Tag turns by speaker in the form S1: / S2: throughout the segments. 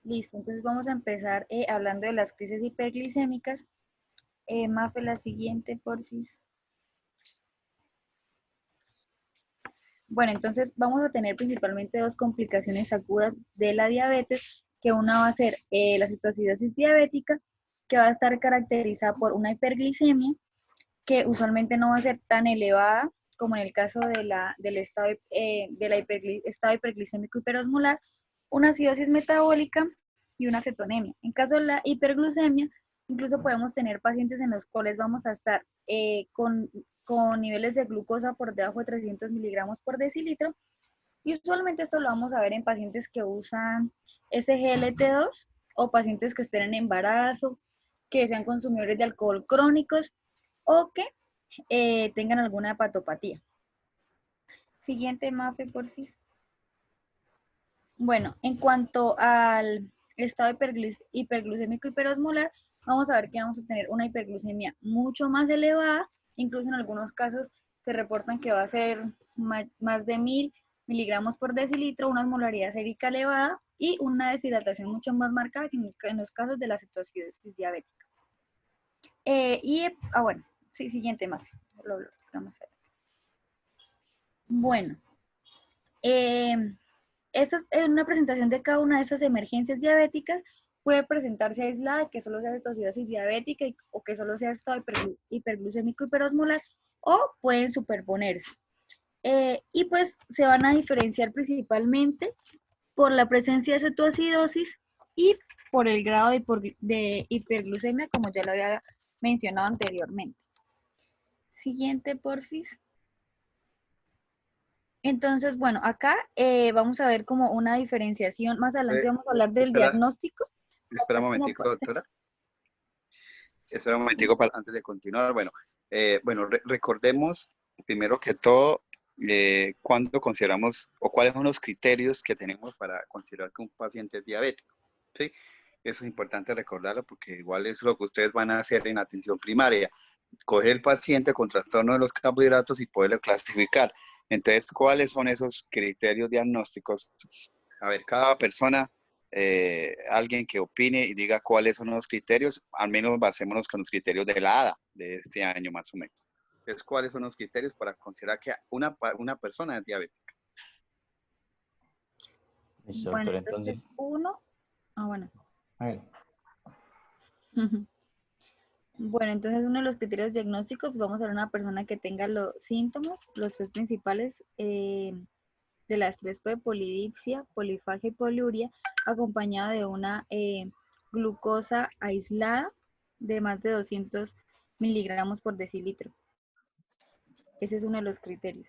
S1: Listo, entonces vamos a empezar hablando de las crisis hiperglicémicas. Mafe, la siguiente, porfis. Bueno, entonces vamos a tener principalmente dos complicaciones agudas de la diabetes, que una va a ser la citoacidosis diabética, que va a estar caracterizada por una hiperglicemia, que usualmente no va a ser tan elevada como en el caso del estado hiperglicémico hiperosmolar, una acidosis metabólica y una cetonemia. En caso de la hiperglucemia, incluso podemos tener pacientes en los cuales vamos a estar con niveles de glucosa por debajo de 300 miligramos por decilitro, y usualmente esto lo vamos a ver en pacientes que usan SGLT2 o pacientes que estén en embarazo, que sean consumidores de alcohol crónicos o que tengan alguna hepatopatía. Siguiente, Mafe, porfis. Bueno, en cuanto al estado hiperglucémico hiperosmolar, vamos a ver que vamos a tener una hiperglucemia mucho más elevada, incluso en algunos casos se reportan que va a ser más de 1000 miligramos por decilitro, una osmolaridad sérica elevada y una deshidratación mucho más marcada que en los casos de la cetoacidosis diabética. Bueno, sí, siguiente, Mafe. Bueno, esta es una presentación de cada una de estas emergencias diabéticas. Puede presentarse aislada, que solo sea cetoacidosis diabética o que solo sea estado hiperglucémico hiperosmolar, o pueden superponerse. Y pues se van a diferenciar principalmente por la presencia de cetoacidosis y por el grado de hiperglucemia, como ya lo había mencionado anteriormente. Siguiente, porfis. Entonces, bueno, acá vamos a ver como una diferenciación. Más adelante vamos a hablar del diagnóstico.
S2: Espera un momentico, doctora. Espera un momentico antes de continuar. Bueno, recordemos primero que todo cuándo consideramos o cuáles son los criterios que tenemos para considerar que un paciente es diabético. ¿Sí? Eso es importante recordarlo porque igual es lo que ustedes van a hacer en atención primaria. Coger el paciente con trastorno de los carbohidratos y poderlo clasificar. Entonces, ¿cuáles son esos criterios diagnósticos? A ver, cada persona, alguien que opine y diga cuáles son los criterios, al menos basémonos con los criterios de la ADA de este año más o menos. Entonces, ¿cuáles son los criterios para considerar que una persona es diabética?
S1: Listo, bueno, entonces uno. Bueno.
S3: A ver.
S1: Bueno, entonces uno de los criterios diagnósticos, vamos a ver una persona que tenga los síntomas, los tres principales de las tres P, polidipsia, polifagia y poliuria, acompañada de una glucosa aislada de más de 200 miligramos por decilitro. Ese es uno de los criterios.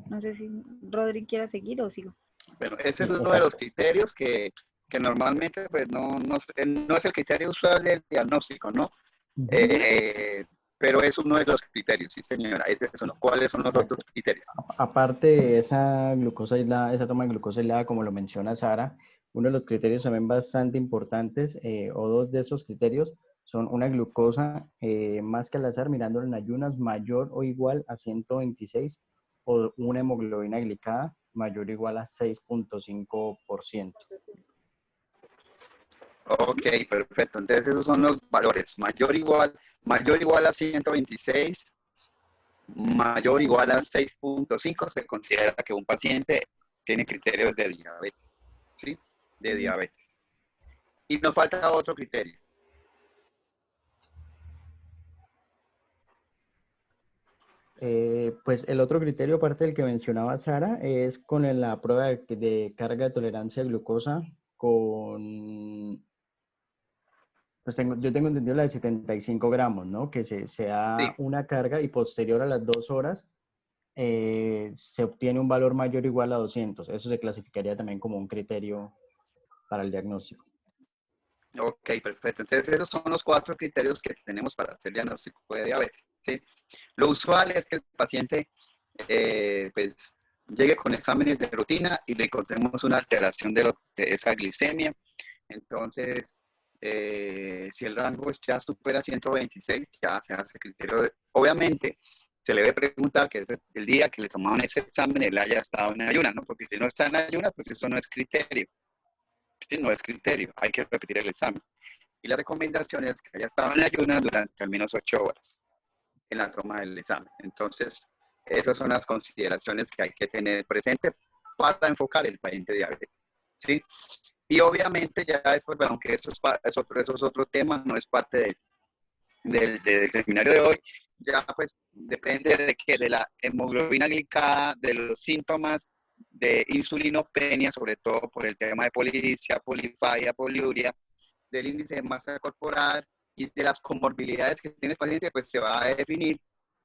S1: No sé si Rodri quiera seguir o sigo.
S2: Bueno, ese es uno de los criterios que normalmente pues, no es el criterio usual del diagnóstico, ¿no? Pero es uno de los criterios, sí señora. Ese es uno. ¿Cuáles son los otros criterios?
S3: Aparte de esa glucosa aislada, esa toma de glucosa aislada, como lo menciona Sara, uno de los criterios también bastante importantes, o dos de esos criterios, son una glucosa más que al azar, mirándolo en ayunas, mayor o igual a 126, o una hemoglobina glicada mayor o igual a 6.5%.
S2: Ok, perfecto. Entonces esos son los valores. Mayor o igual a 126, mayor o igual a 6.5, se considera que un paciente tiene criterios de diabetes, ¿sí? De diabetes. Y nos falta otro criterio.
S3: Pues el otro criterio, aparte del que mencionaba Sara, es con la prueba de carga de tolerancia a glucosa con... Pues yo tengo entendido la de 75 gramos, ¿no? Que se da
S2: Sí.
S3: una carga y posterior a las 2 horas se obtiene un valor mayor o igual a 200. Eso se clasificaría también como un criterio para el diagnóstico.
S2: Ok, perfecto. Entonces esos son los 4 criterios que tenemos para hacer diagnóstico de diabetes, ¿sí? Lo usual es que el paciente pues llegue con exámenes de rutina y le encontremos una alteración de esa glicemia. Entonces, si el rango ya supera 126, ya se hace criterio de... Obviamente, se le debe preguntar que es el día que le tomaron ese examen, él haya estado en ayunas, ¿no? Porque si no está en ayunas, pues eso no es criterio. ¿sí? No es criterio, hay que repetir el examen. Y la recomendación es que haya estado en ayunas durante al menos 8 horas en la toma del examen. Entonces, esas son las consideraciones que hay que tener presente para enfocar el paciente diabético, ¿sí? Y obviamente ya después, bueno, aunque eso es otro tema, no es parte del seminario de hoy, ya pues depende de que de la hemoglobina glicada, de los síntomas de insulinopenia, sobre todo por el tema de polidipsia, polifagia, poliuria, del índice de masa corporal y de las comorbilidades que tiene el paciente, pues se va a definir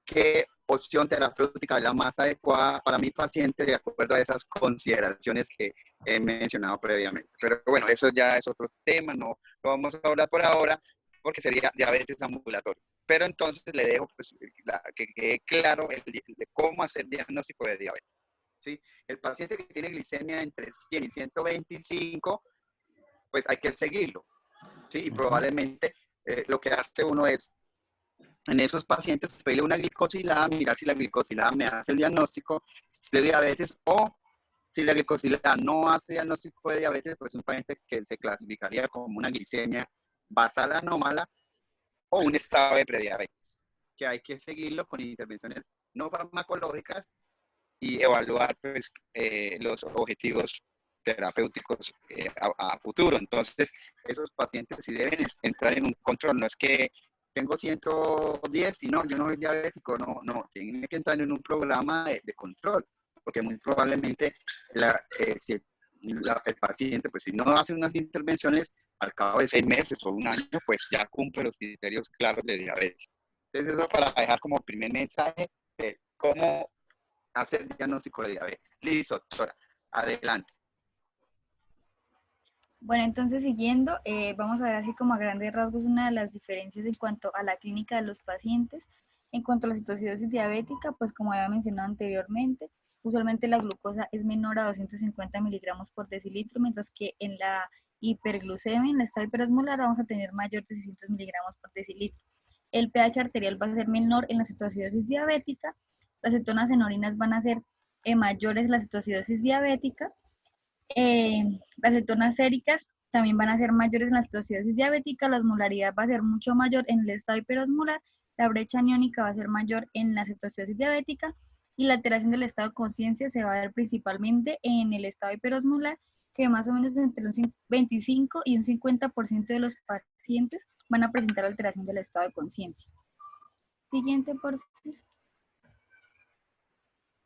S2: qué opción terapéutica es la más adecuada para mi paciente de acuerdo a esas consideraciones que he mencionado previamente. Pero bueno, eso ya es otro tema, no lo vamos a hablar por ahora porque sería diabetes ambulatorio. Pero entonces le dejo pues, que quede claro de cómo hacer diagnóstico de diabetes. ¿Sí? El paciente que tiene glicemia entre 100 y 125, pues hay que seguirlo. ¿Sí? Y probablemente lo que hace uno es en esos pacientes pedirle una glicosilada, mirar si la glicosilada me hace el diagnóstico de diabetes o si la glicosilada no hace diagnóstico de diabetes, pues un paciente que se clasificaría como una glicemia basal anómala o un estado de prediabetes, que hay que seguirlo con intervenciones no farmacológicas y evaluar pues, los objetivos terapéuticos a futuro. Entonces, esos pacientes sí deben entrar en un control. No es que tengo 110 y no, yo no soy diabético, no, tienen que entrar en un programa de control, porque muy probablemente si el paciente, pues si no hace unas intervenciones, al cabo de 6 meses o un año, pues ya cumple los criterios claros de diabetes. Entonces, eso para dejar como primer mensaje de cómo hacer diagnóstico de diabetes. Listo, doctora. Adelante.
S1: Bueno, entonces siguiendo, vamos a ver así como a grandes rasgos una de las diferencias en cuanto a la clínica de los pacientes. En cuanto a la citoacidosis diabética, pues como había mencionado anteriormente, usualmente la glucosa es menor a 250 miligramos por decilitro, mientras que en la hiperglucemia, en el estado hiperosmolar, vamos a tener mayor de 600 miligramos por decilitro. El pH arterial va a ser menor en la citoacidosis diabética, las cetonas en orinas van a ser mayores en la citoacidosis diabética, las cetonas séricas también van a ser mayores en la citoacidosis diabética, la osmolaridad va a ser mucho mayor en el estado hiperosmolar, la brecha aniónica va a ser mayor en la citoacidosis diabética y la alteración del estado de conciencia se va a ver principalmente en el estado hiperosmolar, que más o menos entre un 25 y un 50% de los pacientes van a presentar alteración del estado de conciencia. Siguiente, por favor.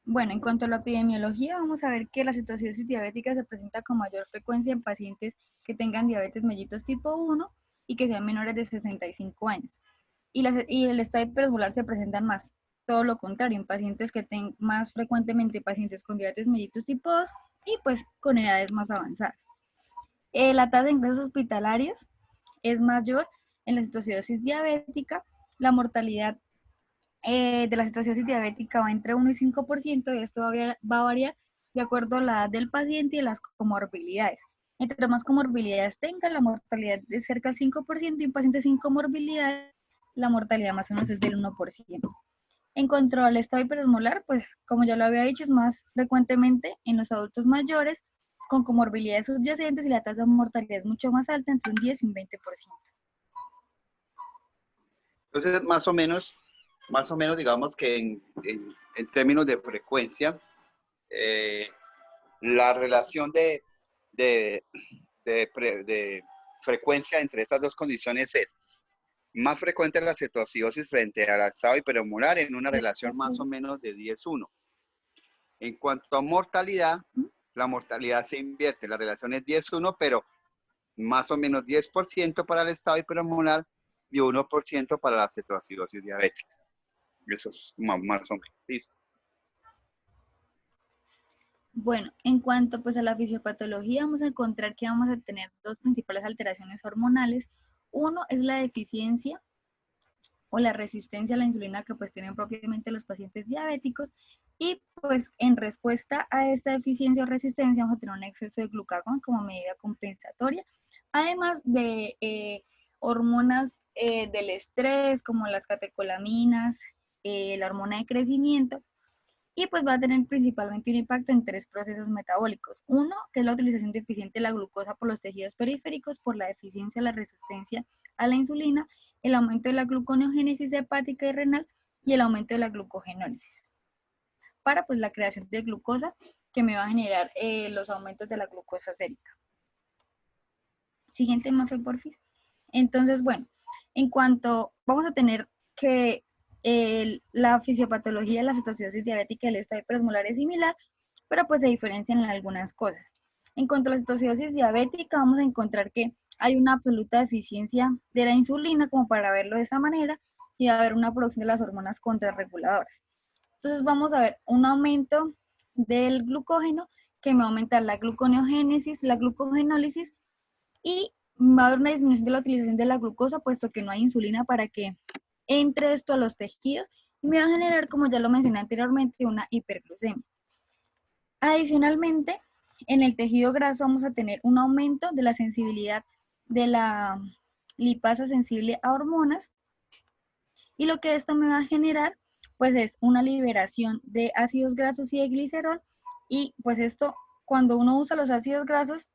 S1: Bueno, en cuanto a la epidemiología, vamos a ver que la citoacidosis diabética se presenta con mayor frecuencia en pacientes que tengan diabetes mellitus tipo 1 y que sean menores de 65 años. Y el estado hiperosmolar se presentan más, todo lo contrario, en pacientes que tengan más frecuentemente pacientes con diabetes mellitus tipo 2 y pues con edades más avanzadas. La tasa de ingresos hospitalarios es mayor en la citoacidosis diabética, la mortalidad de la citoacidosis diabética va entre 1 y 5%, y esto va a variar de acuerdo a la edad del paciente y las comorbilidades. Entre más comorbilidades tenga, la mortalidad es cerca del 5%, y en pacientes sin comorbilidades, la mortalidad más o menos es del 1%. En cuanto al estado hiperosmolar, pues como ya lo había dicho, es más frecuentemente en los adultos mayores con comorbilidades subyacentes y la tasa de mortalidad es mucho más alta, entre un 10 y un 20%.
S2: Entonces, más o menos digamos que en términos de frecuencia, la relación de frecuencia entre estas dos condiciones es más frecuente la cetoacidosis frente al estado hiperosmolar en una relación más o menos de 10-1. En cuanto a mortalidad, la mortalidad se invierte, la relación es 10-1, pero más o menos 10% para el estado hiperosmolar y 1% para la cetoacidosis diabética. Eso es más o menos. Listo.
S1: Bueno, en cuanto pues a la fisiopatología, vamos a encontrar que vamos a tener dos principales alteraciones hormonales. Uno es la deficiencia o la resistencia a la insulina que pues tienen propiamente los pacientes diabéticos, y pues en respuesta a esta deficiencia o resistencia vamos a tener un exceso de glucagón como medida compensatoria, además de hormonas del estrés como las catecolaminas, la hormona de crecimiento, y pues va a tener principalmente un impacto en 3 procesos metabólicos. Uno, que es la utilización deficiente de la glucosa por los tejidos periféricos por la deficiencia de la resistencia a la insulina, el aumento de la gluconeogénesis hepática y renal y el aumento de la glucogenólisis para pues la creación de glucosa que me va a generar los aumentos de la glucosa sérica. Siguiente, Mafe, porfis. Entonces, bueno, en cuanto vamos a tener que la fisiopatología de la cetoacidosis diabética y el estado hiperosmolar es similar, pero pues se diferencian en algunas cosas. En cuanto a la cetoacidosis diabética, vamos a encontrar que hay una absoluta deficiencia de la insulina, como para verlo de esa manera, y va a haber una producción de las hormonas contrarreguladoras. Entonces vamos a ver un aumento del glucógeno que me va a aumentar la gluconeogénesis, la glucogenólisis, y va a haber una disminución de la utilización de la glucosa, puesto que no hay insulina para que entre esto a los tejidos, y me va a generar, como ya lo mencioné anteriormente, una hiperglucemia. Adicionalmente, en el tejido graso vamos a tener un aumento de la sensibilidad de la lipasa sensible a hormonas, y lo que esto me va a generar, pues es una liberación de ácidos grasos y de glicerol, y pues esto, cuando uno usa los ácidos grasos,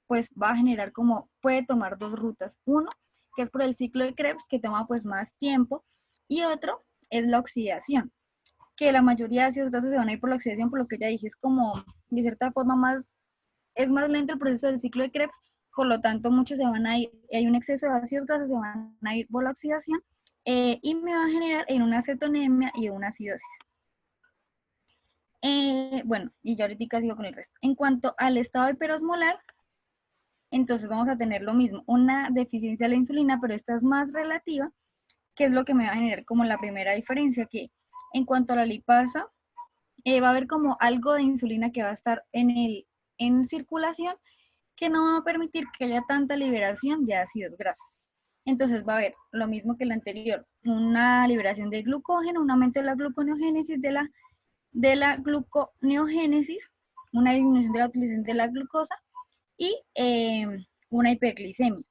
S1: pues va a generar como, puede tomar 2 rutas. Uno, que es por el ciclo de Krebs, que toma pues más tiempo, y otro es la oxidación, que la mayoría de ácidos grasos se van a ir por la oxidación, por lo que ya dije, es como, de cierta forma, es más lento el proceso del ciclo de Krebs, por lo tanto muchos se van a ir, hay un exceso de ácidos grasos, se van a ir por la oxidación, y me va a generar en una cetonemia y una acidosis. Bueno, y ya ahorita sigo con el resto. En cuanto al estado hiperosmolar, entonces vamos a tener lo mismo, una deficiencia de la insulina, pero esta es más relativa, que es lo que me va a generar como la primera diferencia, que en cuanto a la lipasa, va a haber como algo de insulina que va a estar en circulación, que no va a permitir que haya tanta liberación de ácidos grasos. Entonces va a haber lo mismo que el anterior, una liberación de glucógeno, un aumento de la gluconeogénesis, una disminución de la utilización de la glucosa y una hiperglicemia.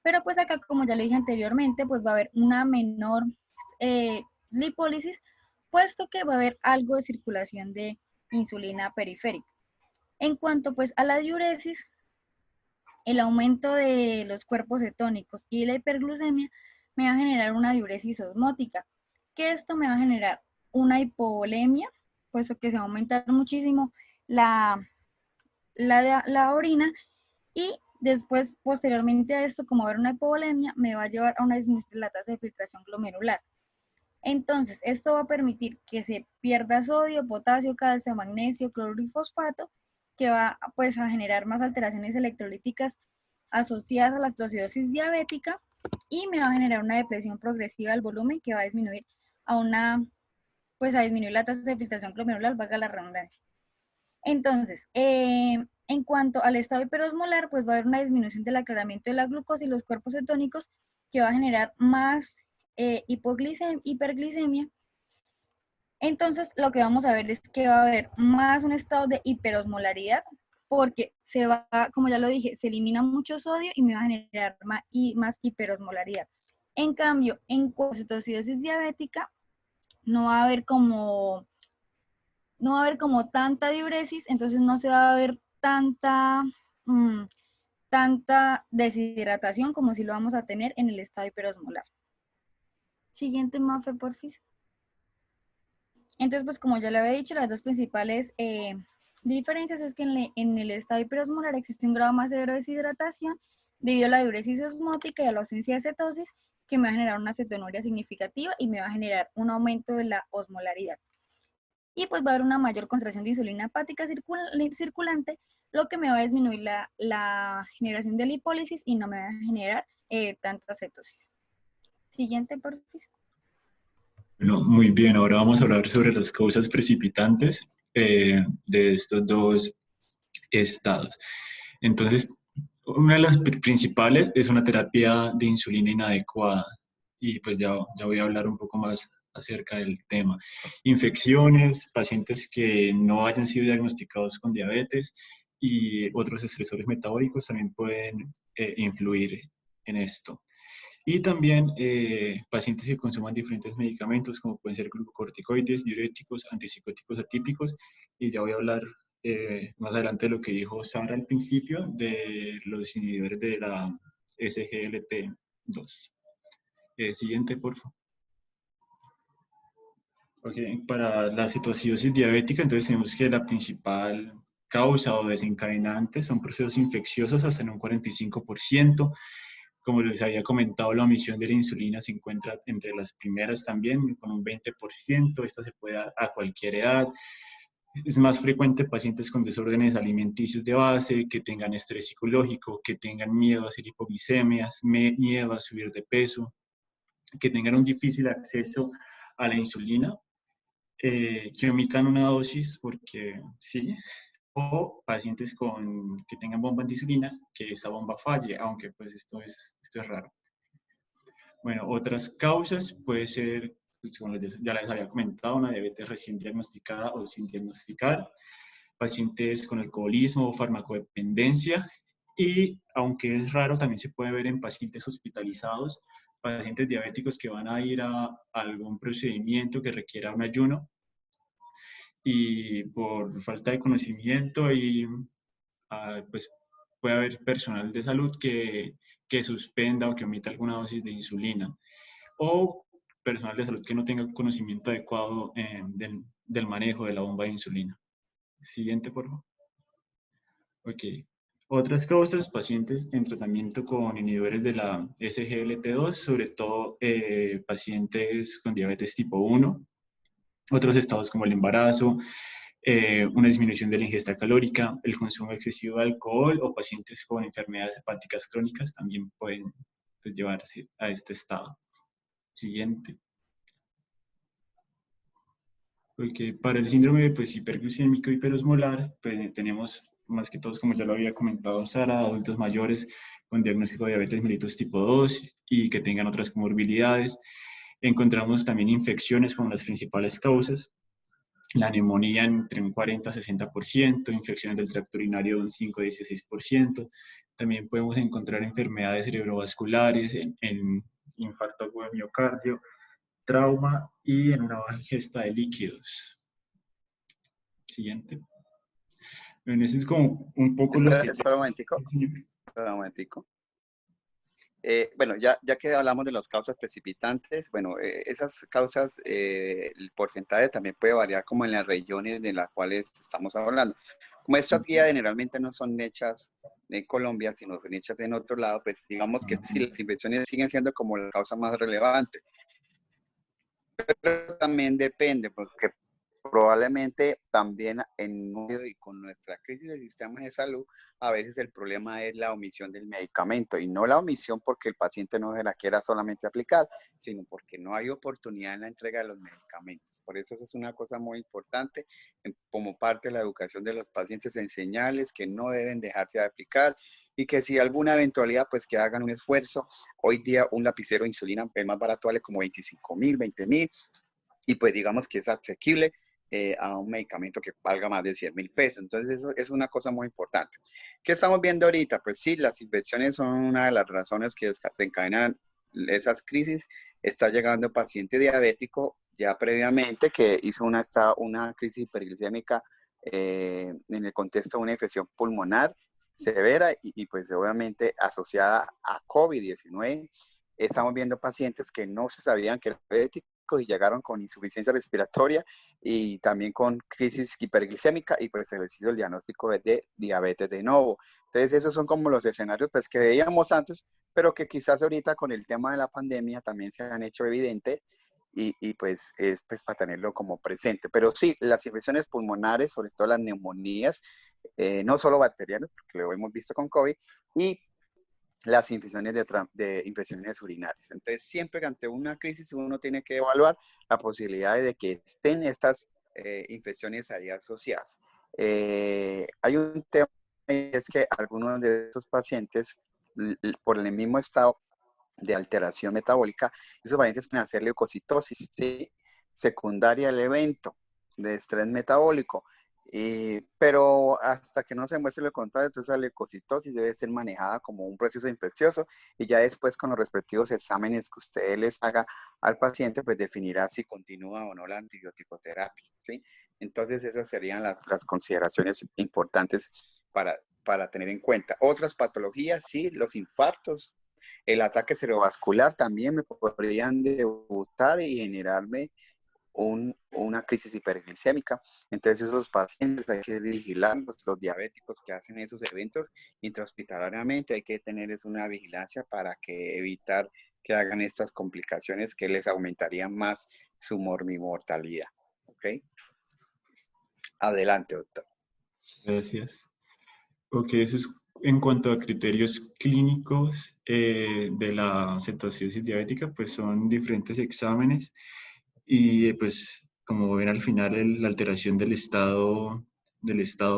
S1: Pero pues acá, como ya lo dije anteriormente, pues va a haber una menor lipólisis, puesto que va a haber algo de circulación de insulina periférica. En cuanto pues a la diuresis, el aumento de los cuerpos cetónicos y la hiperglucemia me va a generar una diuresis osmótica, que esto me va a generar una hipovolemia, puesto que se va a aumentar muchísimo la orina, y después, posteriormente a esto, como va a haber una hipovolemia, me va a llevar a una disminución de la tasa de filtración glomerular. Entonces, esto va a permitir que se pierda sodio, potasio, calcio, magnesio, cloruro y fosfato, que va pues a generar más alteraciones electrolíticas asociadas a la acidosis diabética, y me va a generar una depresión progresiva del volumen que va a disminuir a disminuir la tasa de filtración glomerular, valga la redundancia. Entonces, en cuanto al estado hiperosmolar, pues va a haber una disminución del aclaramiento de la glucosa y los cuerpos cetónicos, que va a generar más hiperglicemia. Entonces, lo que vamos a ver es que va a haber más un estado de hiperosmolaridad, porque como ya lo dije, se elimina mucho sodio y me va a generar más hiperosmolaridad. En cambio, en cetoacidosis diabética, no va a haber como tanta diuresis, entonces no se va a ver tanta deshidratación como si lo vamos a tener en el estado hiperosmolar. Siguiente, Mafe, porfis. Entonces, pues como ya le había dicho, las dos principales diferencias es que en el estado hiperosmolar existe un grado más severo de deshidratación debido a la diuresis osmótica y a la ausencia de cetosis, que me va a generar una cetonuria significativa y me va a generar un aumento de la osmolaridad. Y pues va a haber una mayor concentración de insulina hepática circulante, lo que me va a disminuir la generación de lipólisis y no me va a generar tanta cetosis. Siguiente, por favor.
S4: Bueno, muy bien, ahora vamos a hablar sobre las causas precipitantes de estos dos estados. Entonces, una de las principales es una terapia de insulina inadecuada, y pues ya voy a hablar un poco más acerca del tema. Infecciones, pacientes que no hayan sido diagnosticados con diabetes y otros estresores metabólicos también pueden influir en esto. Y también pacientes que consuman diferentes medicamentos, como pueden ser glucocorticoides, diuréticos, antipsicóticos atípicos, y ya voy a hablar más adelante de lo que dijo Sara al principio, de los inhibidores de la SGLT2. Siguiente, por favor. Okay. Para la citoacidosis diabética, entonces tenemos que la principal causa o desencadenante son procesos infecciosos hasta en un 45%. Como les había comentado, la omisión de la insulina se encuentra entre las primeras también, con un 20%. Esta se puede dar a cualquier edad. Es más frecuente en pacientes con desórdenes alimenticios de base, que tengan estrés psicológico, que tengan miedo a hacer hipoglicemias, miedo a subir de peso, que tengan un difícil acceso a la insulina, que omitan una dosis porque sí, o pacientes que tengan bomba de insulina, que esa bomba falle, aunque pues esto es raro. Bueno, otras causas puede ser, pues, como ya les había comentado, una diabetes recién diagnosticada o sin diagnosticar, pacientes con alcoholismo o farmacodependencia, y aunque es raro, también se puede ver en pacientes hospitalizados, pacientes diabéticos que van a ir a algún procedimiento que requiera un ayuno, y por falta de conocimiento pues puede haber personal de salud que suspenda o que omita alguna dosis de insulina, o personal de salud que no tenga conocimiento adecuado del manejo de la bomba de insulina. Siguiente, por favor. Ok. Otras causas, pacientes en tratamiento con inhibidores de la SGLT2, sobre todo pacientes con diabetes tipo 1, otros estados como el embarazo, una disminución de la ingesta calórica, el consumo excesivo de alcohol, o pacientes con enfermedades hepáticas crónicas también pueden, pues, llevarse a este estado. Siguiente. Porque para el síndrome, pues, hiperglucémico hiperosmolar, pues, tenemos más que todos, como ya lo había comentado Sara, adultos mayores con diagnóstico de diabetes mellitus tipo 2 y que tengan otras comorbilidades. Encontramos también infecciones como las principales causas, la neumonía entre un 40 a 60%, infecciones del tracto urinario un 5 a 16%. También podemos encontrar enfermedades cerebrovasculares en infarto agudo de miocardio, trauma y en una baja ingesta de líquidos. Siguiente. Bueno, eso es como un poco lo que...
S2: Espera un momentico. Espera un momentico. Bueno, ya que hablamos de las causas precipitantes, bueno, esas causas, el porcentaje también puede variar como en las regiones de las cuales estamos hablando. Como estas guías generalmente no son hechas en Colombia, sino son hechas en otro lado, pues digamos que sí, las infecciones siguen siendo como la causa más relevante. Pero también depende, porque probablemente también en medio y con nuestra crisis del sistema de salud, a veces el problema es la omisión del medicamento, y no la omisión porque el paciente no se la quiera solamente aplicar, sino porque no hay oportunidad en la entrega de los medicamentos. Por eso eso es una cosa muy importante como parte de la educación de los pacientes, enseñarles que no deben dejarse de aplicar y que si alguna eventualidad, pues que hagan un esfuerzo. Hoy día un lapicero de insulina es más barato, vale como 25.000, 20.000, y pues digamos que es asequible a un medicamento que valga más de 100.000 pesos. Entonces eso es una cosa muy importante. ¿Qué estamos viendo ahorita? Pues sí, las infecciones son una de las razones que desencadenan esas crisis. Está llegando paciente diabético ya previamente que hizo una crisis hiperglicémica en el contexto de una infección pulmonar severa y pues obviamente asociada a COVID-19. Estamos viendo pacientes que no se sabían que eran diabéticos y llegaron con insuficiencia respiratoria y también con crisis hiperglicémica, y pues se les hizo el diagnóstico de diabetes de nuevo. Entonces esos son como los escenarios pues que veíamos antes, pero que quizás ahorita con el tema de la pandemia también se han hecho evidentes, y pues es pues para tenerlo como presente. Pero sí, las infecciones pulmonares, sobre todo las neumonías, no solo bacterianas, porque lo hemos visto con COVID, y las infecciones de infecciones urinarias. Entonces, siempre que ante una crisis uno tiene que evaluar la posibilidad de que estén estas infecciones ahí asociadas. Hay un tema, es que algunos de estos pacientes, por el mismo estado de alteración metabólica, esos pacientes pueden hacer leucocitosis, ¿sí?, secundaria al evento de estrés metabólico. Pero hasta que no se muestre lo contrario, entonces la leucocitosis debe ser manejada como un proceso infeccioso y ya después con los respectivos exámenes que usted les haga al paciente, pues definirá si continúa o no la antibiótico-terapia, ¿sí? Entonces esas serían las consideraciones importantes para tener en cuenta. Otras patologías, sí, los infartos, el ataque cerebrovascular también me podrían debutar y generarme una crisis hiperglicémica. Entonces esos pacientes hay que vigilarlos, los diabéticos que hacen esos eventos intrahospitalariamente, hay que tener una vigilancia para que evitar que hagan estas complicaciones que les aumentarían más su mortalidad. ¿Ok? Adelante, doctor.
S4: Gracias. Ok, eso es en cuanto a criterios clínicos de la cetoacidosis diabética, pues son diferentes exámenes y pues como ven al final la alteración del estado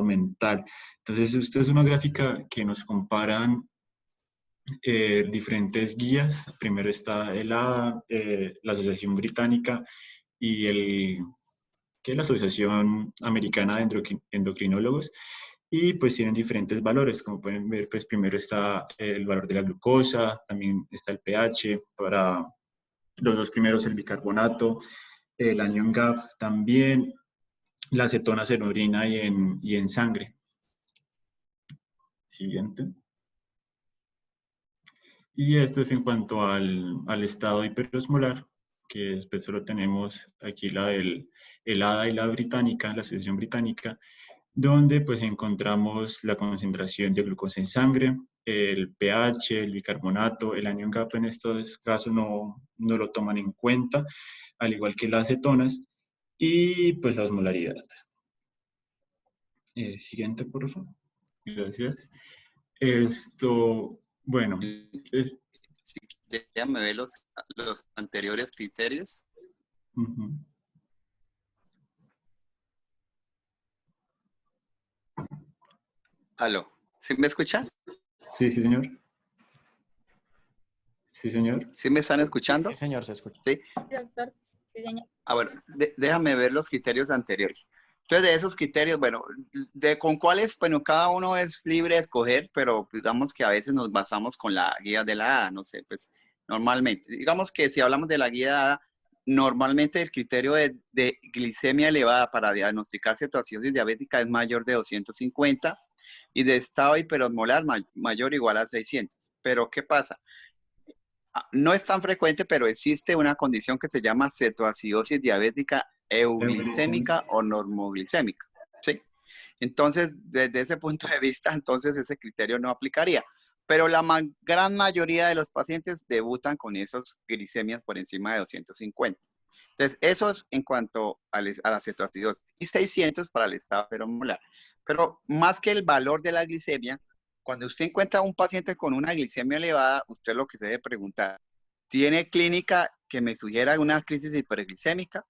S4: mental. Entonces, esta es una gráfica que nos comparan diferentes guías. Primero está el ADA, la Asociación Británica y que es la Asociación Americana de Endocrinólogos, y pues tienen diferentes valores. Como pueden ver, pues primero está el valor de la glucosa, también está el pH, para los dos primeros el bicarbonato, el anion gap también, las cetonas en orina y en sangre. Siguiente. Y esto es en cuanto al estado hiperosmolar, que después solo tenemos aquí el ADA y la británica, la Asociación Británica, donde pues encontramos la concentración de glucosa en sangre, el pH, el bicarbonato, el anion gap en estos casos no lo toman en cuenta, al igual que las cetonas, y pues la osmolaridad. Siguiente, por favor. Gracias. Esto, bueno.
S2: Si déjame ver los anteriores criterios. Aló, ¿sí me escuchan?
S4: Sí, sí, señor. Sí, señor.
S2: ¿Sí me están escuchando?
S3: Sí, señor, se escucha.
S2: Sí.
S1: Sí, doctor. Sí, señor.
S2: Bueno, déjame ver los criterios anteriores. Entonces, de esos criterios, bueno, con cuáles, bueno, cada uno es libre de escoger, pero digamos que a veces nos basamos con la guía de la ADA, no sé, pues normalmente. Digamos que si hablamos de la guía de ADA, normalmente el criterio de glicemia elevada para diagnosticar cetoacidosis diabética es mayor de 250 y de estado hiperosmolar mayor o igual a 600. Pero, ¿qué pasa? No es tan frecuente, pero existe una condición que se llama cetoacidosis diabética euglicémica o normoglicémica, ¿sí? Entonces, desde ese punto de vista, entonces ese criterio no aplicaría. Pero la gran mayoría de los pacientes debutan con esos glicemias por encima de 250. Entonces, eso es en cuanto a la cetoacidosis. Y 600 para el estado hiperosmolar. Pero más que el valor de la glicemia, cuando usted encuentra a un paciente con una glicemia elevada, usted lo que se debe preguntar, ¿tiene clínica que me sugiera una crisis hiperglicémica?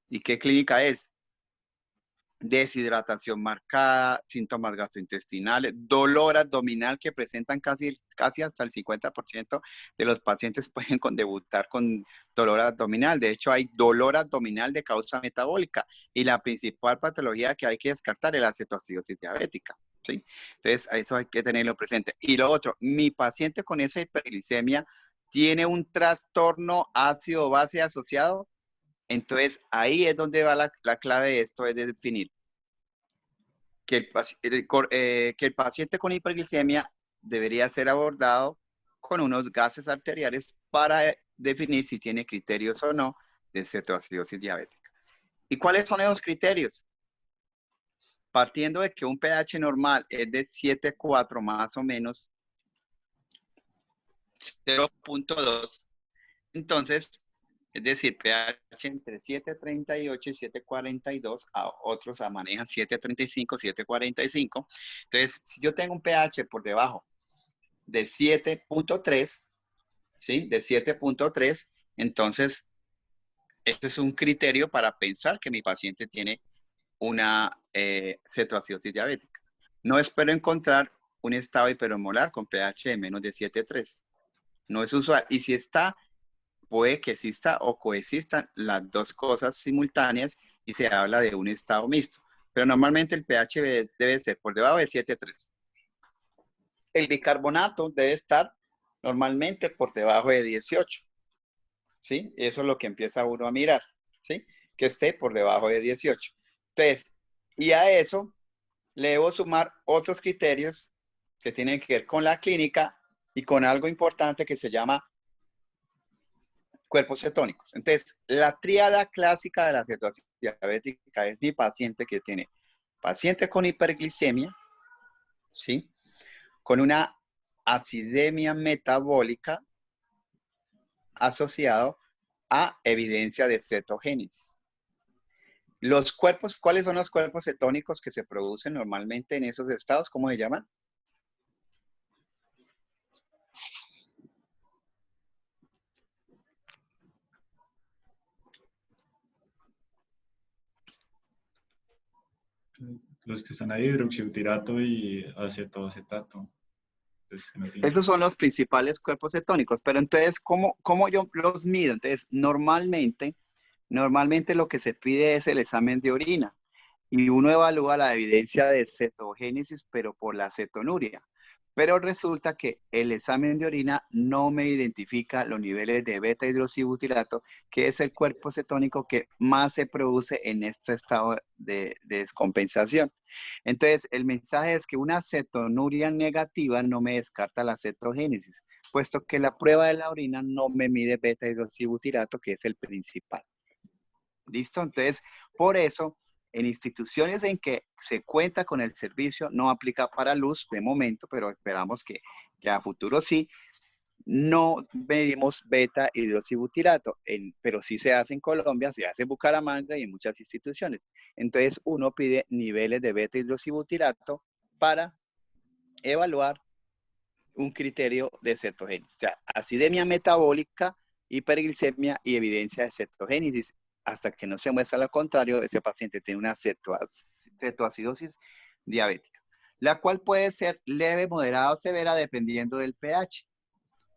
S2: ¿Y qué clínica es? Deshidratación marcada, síntomas gastrointestinales, dolor abdominal que presentan casi hasta el 50% de los pacientes pueden debutar con dolor abdominal. De hecho, hay dolor abdominal de causa metabólica y la principal patología que hay que descartar es la cetoacidosis diabética. ¿Sí? Entonces, eso hay que tenerlo presente. Y lo otro, mi paciente con esa hiperglicemia tiene un trastorno ácido-base asociado. Entonces, ahí es donde va la clave de esto, es de definir que el paciente con hiperglicemia debería ser abordado con unos gases arteriales para definir si tiene criterios o no de cetoacidosis diabética. ¿Y cuáles son esos criterios? Partiendo de que un pH normal es de 7,4 más o menos 0,2, entonces, es decir, pH entre 7,38 y 7,42, a otros manejan 7,35, 7,45. Entonces, si yo tengo un pH por debajo de 7,3, ¿sí? De 7,3, entonces, este es un criterio para pensar que mi paciente tiene una cetoacidosis diabética. No espero encontrar un estado hiperosmolar con pH de menos de 7,3. No es usual. Y si está, puede que exista o coexistan las dos cosas simultáneas y se habla de un estado mixto. pero normalmente el pH debe ser por debajo de 7.3. El bicarbonato debe estar normalmente por debajo de 18, ¿sí? Eso es lo que empieza uno a mirar, ¿sí? Que esté por debajo de 18. Entonces, y a eso le debo sumar otros criterios que tienen que ver con la clínica y con algo importante que se llama cuerpos cetónicos. Entonces, la tríada clásica de la cetosis diabética es mi paciente que tiene paciente con hiperglicemia, ¿sí? Con una acidemia metabólica asociado a evidencia de cetogénesis. Los cuerpos, ¿cuáles son los cuerpos cetónicos que se producen normalmente en esos estados? ¿Cómo se llaman?
S4: Los que están ahí, hidroxiutirato y acetato.
S2: Esos son los principales cuerpos cetónicos, pero entonces, ¿cómo yo los mido? Entonces, normalmente lo que se pide es el examen de orina y uno evalúa la evidencia de cetogénesis, pero por la cetonuria. Pero resulta que el examen de orina no me identifica los niveles de beta hidroxibutirato, que es el cuerpo cetónico que más se produce en este estado de descompensación. Entonces, el mensaje es que una cetonuria negativa no me descarta la cetogénesis, puesto que la prueba de la orina no me mide beta hidroxibutirato, que es el principal. ¿Listo? Entonces, por eso, en instituciones en que se cuenta con el servicio, no aplica para luz de momento, pero esperamos que a futuro sí, no medimos beta hidroxibutirato, pero sí se hace en Colombia, se hace en Bucaramanga y en muchas instituciones. Entonces, uno pide niveles de beta hidroxibutirato para evaluar un criterio de cetogénesis. O sea, acidemia metabólica, hiperglicemia y evidencia de cetogénesis. Hasta que no se muestra lo contrario, ese paciente tiene una cetoacidosis diabética, la cual puede ser leve, moderada o severa dependiendo del pH.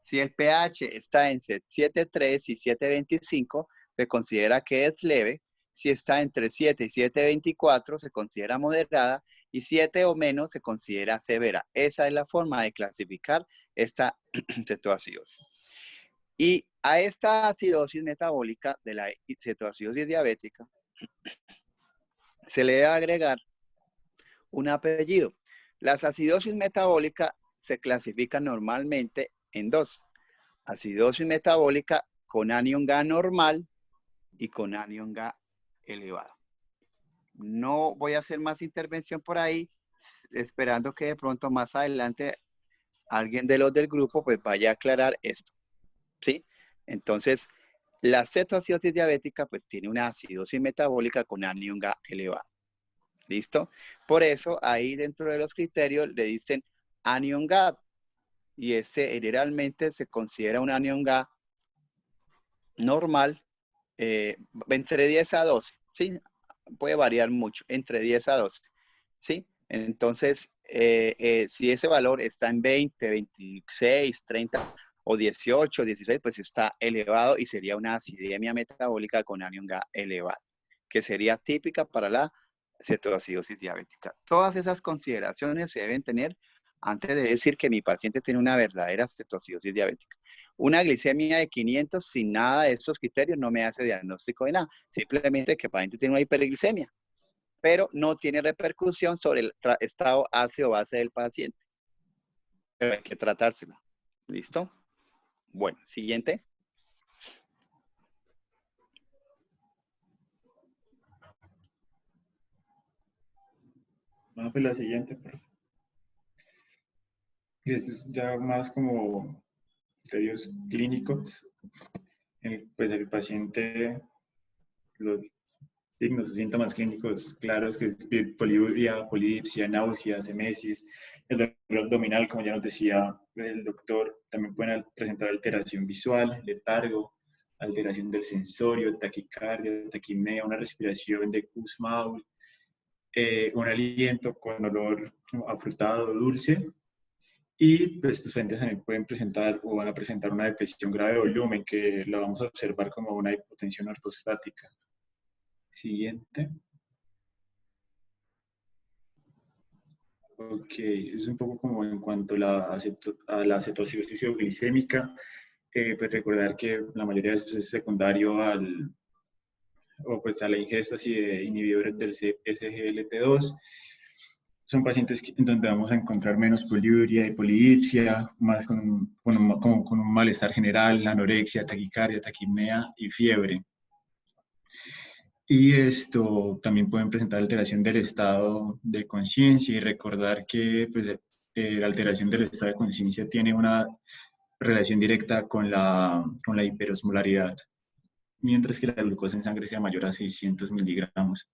S2: Si el pH está en 7.3 y 7.25, se considera que es leve. Si está entre 7 y 7.24, se considera moderada. Y 7 o menos se considera severa. Esa es la forma de clasificar esta cetoacidosis. Y a esta acidosis metabólica de la cetoacidosis diabética se le debe agregar un apellido. Las acidosis metabólicas se clasifican normalmente en dos. Acidosis metabólica con anión Ga normal y con anión Ga elevado. No voy a hacer más intervención por ahí, esperando que de pronto más adelante alguien de los del grupo pues vaya a aclarar esto, ¿sí? Entonces, la cetoacidosis diabética pues tiene una acidosis metabólica con anión Ga elevado. ¿Listo? Por eso ahí dentro de los criterios le dicen anión Ga y este generalmente se considera un anión Ga normal entre 10 a 12, ¿sí? Puede variar mucho, entre 10 a 12, ¿sí? Entonces, si ese valor está en 20, 26, 30 o 18, 16, pues está elevado y sería una acidemia metabólica con anión Ga elevado, que sería típica para la cetoacidosis diabética. Todas esas consideraciones se deben tener antes de decir que mi paciente tiene una verdadera cetoacidosis diabética. Una glicemia de 500 sin nada de estos criterios no me hace diagnóstico de nada. Simplemente que el paciente tiene una hiperglicemia, pero no tiene repercusión sobre el estado ácido-base del paciente. Pero hay que tratársela. ¿Listo? Bueno, siguiente.
S4: No, pues la siguiente, por favor. Esto es ya más como criterios clínicos. Pues el paciente, los signos o síntomas clínicos claros, que es poliuria, polidipsia, náuseas, emesis, el dolor abdominal, como ya nos decía el doctor, también pueden presentar alteración visual, letargo, alteración del sensorio, taquicardia, taquipnea, una respiración de Kussmaul, un aliento con olor afrutado, dulce. Y pues estos pacientes también pueden presentar o van a presentar una depresión grave de volumen, que la vamos a observar como una hipotensión ortostática. Siguiente. Ok, es un poco como en cuanto a la cetoacidosis glicémica, pues recordar que la mayoría de veces es secundario o pues a la ingesta así de inhibidores del SGLT2. Son pacientes en donde vamos a encontrar menos poliuria y polidipsia, más con un malestar general, anorexia, taquicardia, taquipnea y fiebre. Y esto también pueden presentar alteración del estado de conciencia y recordar que pues, la alteración del estado de conciencia tiene una relación directa con la hiperosmolaridad, mientras que la glucosa en sangre sea mayor a 600 miligramos.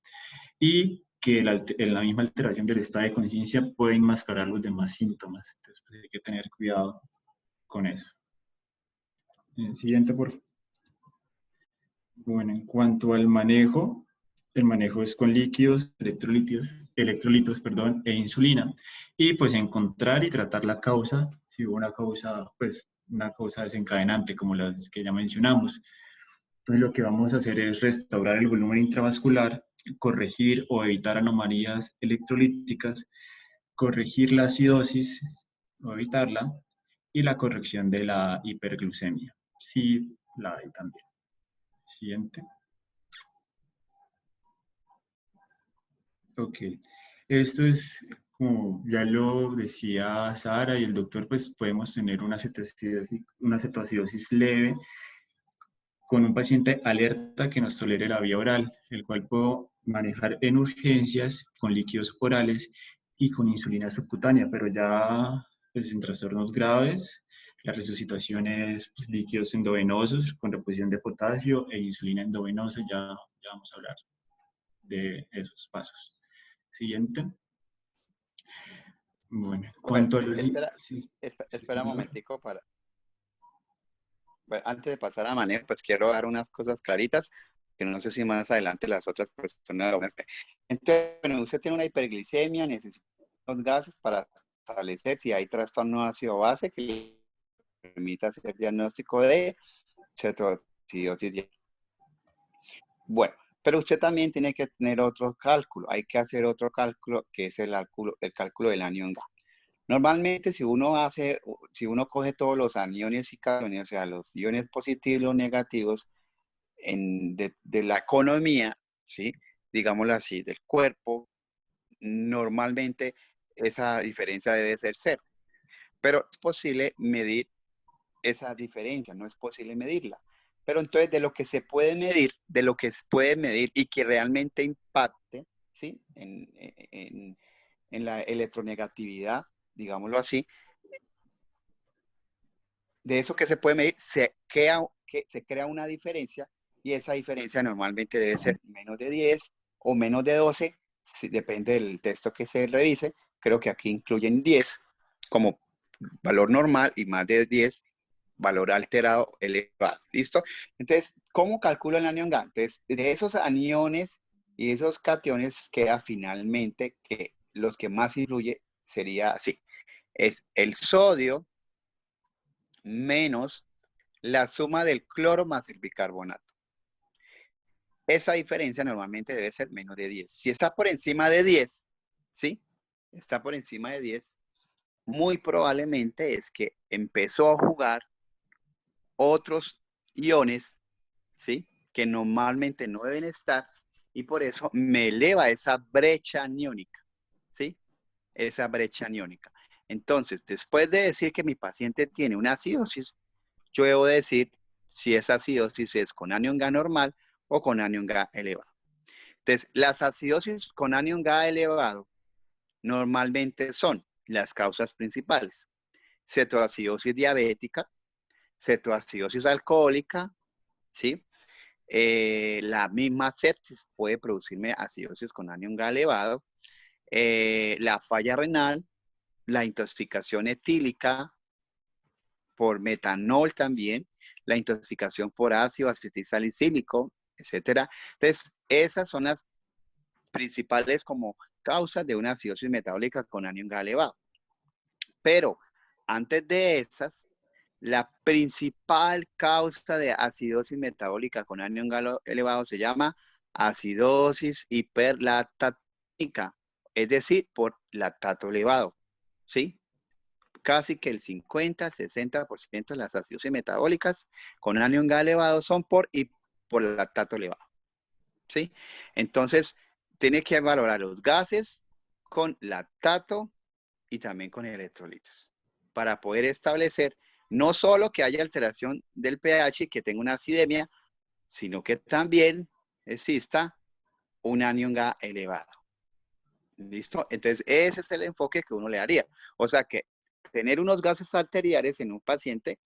S4: Y que la misma alteración del estado de conciencia puede enmascarar los demás síntomas. Entonces pues, hay que tener cuidado con eso. Siguiente, por favor. Bueno, en cuanto al manejo, el manejo es con líquidos, electrolitos, perdón, e insulina. Y pues encontrar y tratar la causa, si hubo una causa, pues una causa desencadenante como las que ya mencionamos. Entonces lo que vamos a hacer es restaurar el volumen intravascular, corregir o evitar anomalías electrolíticas, corregir la acidosis o evitarla y la corrección de la hiperglucemia. Sí, la hay también. Siguiente. Ok, esto es, como ya lo decía Sara y el doctor, pues podemos tener una cetoacidosis leve con un paciente alerta que nos tolere la vía oral, el cual puedo manejar en urgencias con líquidos orales y con insulina subcutánea, pero ya pues, en trastornos graves, la resucitación es pues, líquidos endovenosos con reposición de potasio e insulina endovenosa, ya vamos a hablar de esos pasos. Siguiente. Bueno, en
S2: Bueno,
S4: cuanto a los...
S2: espera,
S4: Sí, sí,
S2: espera un
S4: señor.
S2: momentico para, bueno, antes de pasar a manejo, pues quiero dar unas cosas claritas, que no sé si más adelante las otras personas lo van a hacer. Entonces, bueno, usted tiene una hiperglicemia, necesita los gases para establecer si hay trastorno ácido base que le permita hacer diagnóstico de cetoacidosis. Bueno, pero usted también tiene que tener otro cálculo. Hay que hacer otro cálculo que es el cálculo del anión GA. Normalmente, si uno coge todos los aniones y cationes, o sea, los iones positivos y los negativos de la economía, ¿sí? Digámoslo así, del cuerpo, normalmente esa diferencia debe ser cero. Pero es posible medir esa diferencia, no es posible medirla. Pero entonces de lo que se puede medir, de lo que se puede medir y que realmente impacte, ¿sí? En la electronegatividad, digámoslo así, de eso que se puede medir, se crea una diferencia y esa diferencia normalmente debe ser menos de 10 o menos de 12, depende del texto que se revise. Creo que aquí incluyen 10 como valor normal y más de 10 valor alterado elevado. ¿Listo? Entonces, ¿cómo calculo el anión GA? Entonces, de esos aniones y esos cationes queda finalmente que los que más influye sería así. Es el sodio menos la suma del cloro más el bicarbonato. Esa diferencia normalmente debe ser menos de 10. Si está por encima de 10, ¿sí? Está por encima de 10, muy probablemente es que empezó a jugar otros iones, ¿sí? Que normalmente no deben estar y por eso me eleva esa brecha aniónica, ¿sí? Esa brecha aniónica. Entonces, después de decir que mi paciente tiene una acidosis, yo debo decir si esa acidosis es con anión GA normal o con anión GA elevado. Entonces, las acidosis con anión GA elevado normalmente son las causas principales: cetoacidosis diabética, cetoacidosis alcohólica, ¿sí? La misma sepsis puede producirme acidosis con anión GA elevado, la falla renal, la intoxicación etílica por metanol también, la intoxicación por ácido acetilsalicílico, etcétera. Entonces, esas son las principales como causas de una acidosis metabólica con anión GA elevado. Pero antes de esas, la principal causa de acidosis metabólica con anión GA elevado se llama acidosis hiperlactatónica es decir, por lactato elevado, ¿sí? Casi que el 50 al 60% de las acidosis metabólicas con anión G elevado son por lactato elevado, ¿sí? Entonces, tiene que valorar los gases con lactato y también con electrolitos para poder establecer no solo que haya alteración del pH y que tenga una acidemia, sino que también exista un anión G elevado. ¿Listo? Entonces, ese es el enfoque que uno le haría. O sea que tener unos gases arteriales en un paciente,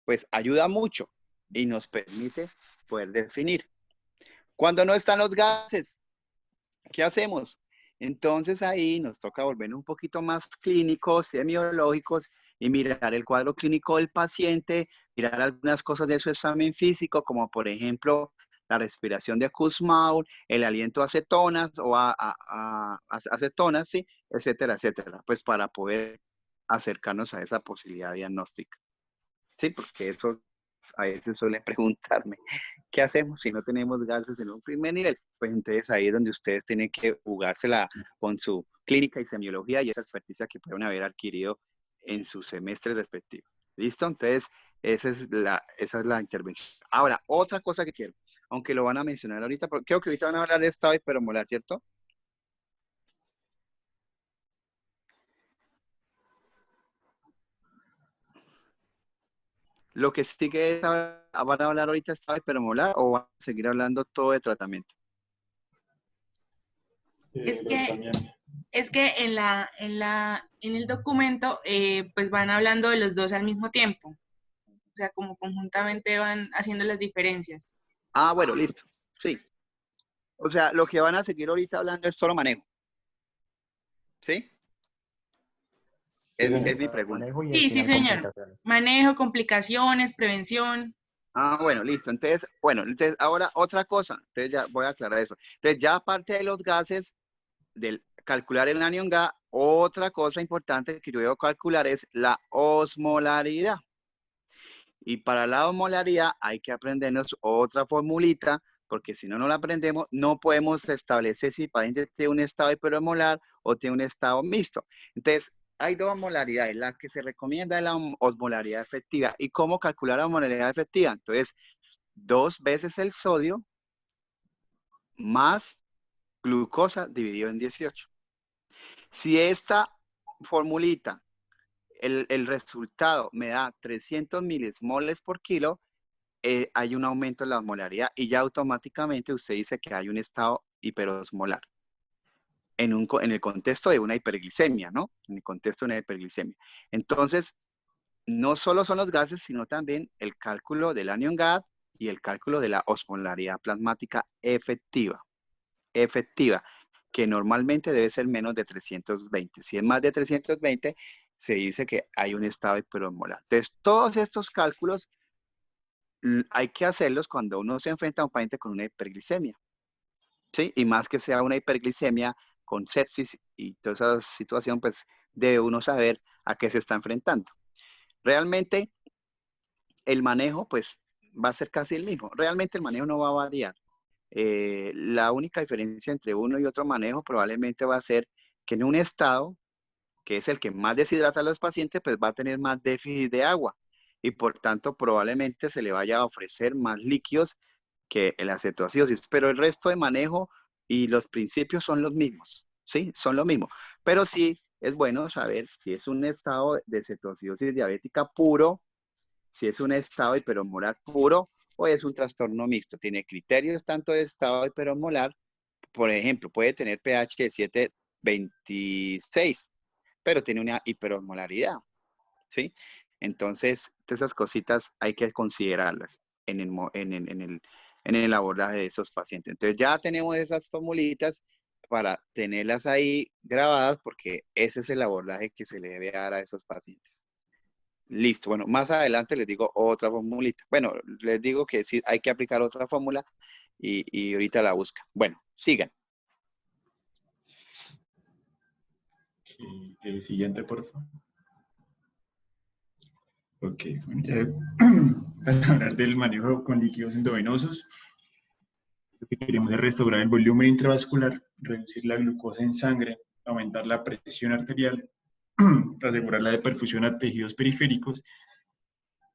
S2: pues ayuda mucho y nos permite poder definir. Cuando no están los gases, ¿qué hacemos? Entonces ahí nos toca volver un poquito más clínicos, semiológicos y mirar el cuadro clínico del paciente, mirar algunas cosas de su examen físico, como por ejemplo la respiración de Kussmaul, el aliento a acetonas o a acetonas, ¿sí? Etcétera, etcétera, pues para poder acercarnos a esa posibilidad diagnóstica. Sí, porque eso a veces suelen preguntarme, ¿qué hacemos si no tenemos gases en un primer nivel? Pues entonces ahí es donde ustedes tienen que jugársela con su clínica y semiología y esa experticia que pueden haber adquirido en su semestre respectivo. ¿Listo? Entonces, esa es la intervención. Ahora, otra cosa que quiero, aunque lo van a mencionar ahorita, porque creo que ahorita van a hablar de estado hiperomolar, ¿cierto? Lo que sigue es, ¿van a hablar ahorita de estado hiperomolar o van a seguir hablando todo de tratamiento?
S5: Es que en el documento pues van hablando de los dos al mismo tiempo. O sea, como conjuntamente van haciendo las diferencias.
S2: Ah, bueno, listo. Sí. O sea, lo que van a seguir ahorita hablando es solo manejo. ¿Sí? Es mi pregunta.
S5: Sí, señor. Manejo, complicaciones, prevención.
S2: Ah, bueno, listo. Entonces ahora otra cosa. Entonces ya voy a aclarar eso. Entonces ya aparte de los gases, del calcular el anión G, otra cosa importante que yo debo calcular es la osmolaridad. Y para la osmolaridad hay que aprendernos otra formulita, porque si no la aprendemos, no podemos establecer si el paciente tiene un estado hiperosmolar o tiene un estado mixto. Entonces, hay dos osmolaridades. La que se recomienda es la osmolaridad efectiva. ¿Y cómo calcular la osmolaridad efectiva? Entonces, 2 veces el sodio más glucosa dividido en 18. Si esta formulita, el resultado me da 300 milismoles por kilo, hay un aumento en la osmolaridad y ya automáticamente usted dice que hay un estado hiperosmolar en el contexto de una hiperglicemia, ¿no? En el contexto de una hiperglicemia. Entonces, no solo son los gases, sino también el cálculo del anión G y el cálculo de la osmolaridad plasmática efectiva, que normalmente debe ser menos de 320. Si es más de 320, se dice que hay un estado hiperosmolar. Entonces, todos estos cálculos hay que hacerlos cuando uno se enfrenta a un paciente con una hiperglicemia, ¿sí? Y más que sea una hiperglicemia con sepsis y toda esa situación, pues debe uno saber a qué se está enfrentando. Realmente, el manejo, pues, va a ser casi el mismo. Realmente el manejo no va a variar. La única diferencia entre uno y otro manejo probablemente va a ser que en un estado, que es el que más deshidrata a los pacientes, pues va a tener más déficit de agua y por tanto probablemente se le vaya a ofrecer más líquidos que la cetoacidosis, pero el resto de manejo y los principios son los mismos, ¿sí? Son lo mismo, pero sí es bueno saber si es un estado de cetoacidosis diabética puro, si es un estado hiperosmolar puro o es un trastorno mixto. Tiene criterios tanto de estado hiperosmolar, por ejemplo, puede tener pH de 7,26, pero tiene una hiperosmolaridad, ¿sí? Entonces, esas cositas hay que considerarlas en el abordaje de esos pacientes. Entonces, ya tenemos esas formulitas para tenerlas ahí grabadas porque ese es el abordaje que se le debe dar a esos pacientes. Listo. Bueno, más adelante les digo otra formulita. Bueno, les digo que sí hay que aplicar otra fórmula y ahorita la buscan. Bueno, sigan.
S4: Okay, el siguiente, por favor. Ok, bueno, ya para hablar del manejo con líquidos endovenosos, lo que queremos es restaurar el volumen intravascular, reducir la glucosa en sangre aumentar la presión arterial, asegurar la perfusión a tejidos periféricos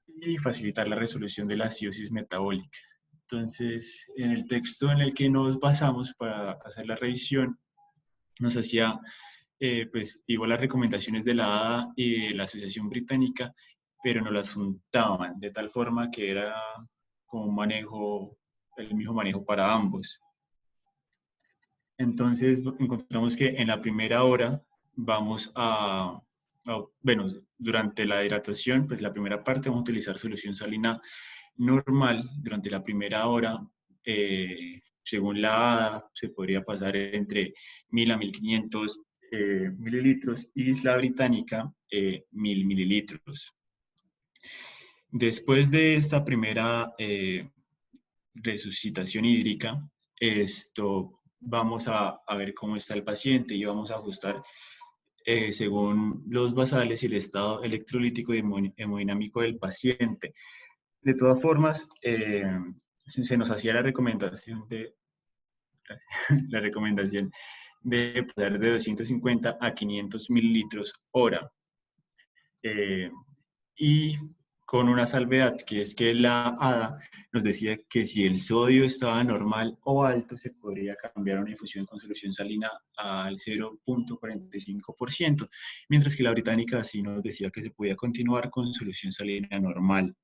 S4: y facilitar la resolución de la acidosis metabólica. Entonces, en el texto en el que nos basamos para hacer la revisión, nos hacía pues igual las recomendaciones de la ADA y de la Asociación Británica, pero nos las juntaban de tal forma que era como un manejo, el mismo manejo para ambos. Entonces encontramos que en la primera hora vamos bueno, durante la hidratación, pues la primera parte vamos a utilizar solución salina normal. Durante la primera hora, según la ADA, se podría pasar entre 1000 a 1500 mililitros y la británica 1000 mililitros. Después de esta primera resucitación hídrica, vamos a ver cómo está el paciente y vamos a ajustar según los basales y el estado electrolítico y hemodinámico del paciente. De todas formas, se nos hacía la recomendación de pasar de 250 a 500 mililitros hora. Y con una salvedad, que es que la ADA nos decía que si el sodio estaba normal o alto, se podría cambiar a una infusión con solución salina al 0.45%, mientras que la británica sí nos decía que se podía continuar con solución salina normal.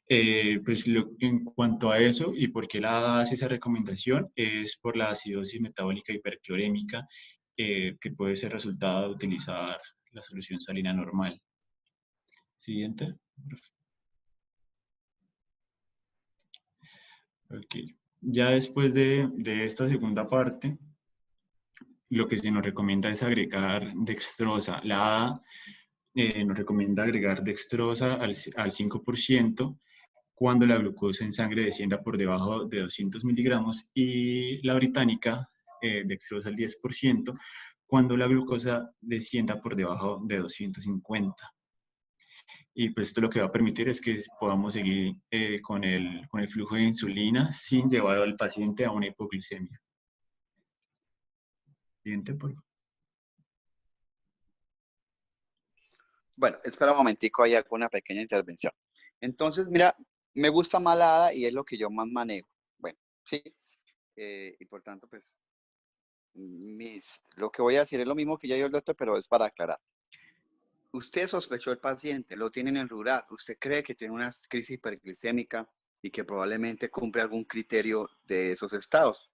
S4: Pues en cuanto a eso, y por qué la ADA hace esa recomendación, es por la acidosis metabólica hiperclorémica, que puede ser resultado de utilizar la solución salina normal. Siguiente. Ok. Ya después de esta segunda parte, lo que se nos recomienda es agregar dextrosa. La ADA nos recomienda agregar dextrosa al 5% cuando la glucosa en sangre descienda por debajo de 200 miligramos y la británica, dextrosa al 10%, cuando la glucosa descienda por debajo de 250. Y pues esto lo que va a permitir es que podamos seguir con el flujo de insulina sin llevar al paciente a una hipoglucemia. Siguiente, por favor.
S2: Bueno, espera un momentico, hay alguna pequeña intervención. Entonces, mira, me gusta más la ADA y es lo que yo más manejo. Bueno, sí. Y por tanto, pues, lo que voy a decir es lo mismo que ya dio el doctor, pero es para aclarar. Usted sospechó el paciente, lo tiene en el rural, usted cree que tiene una crisis hiperglicémica y que probablemente cumple algún criterio de esos estados.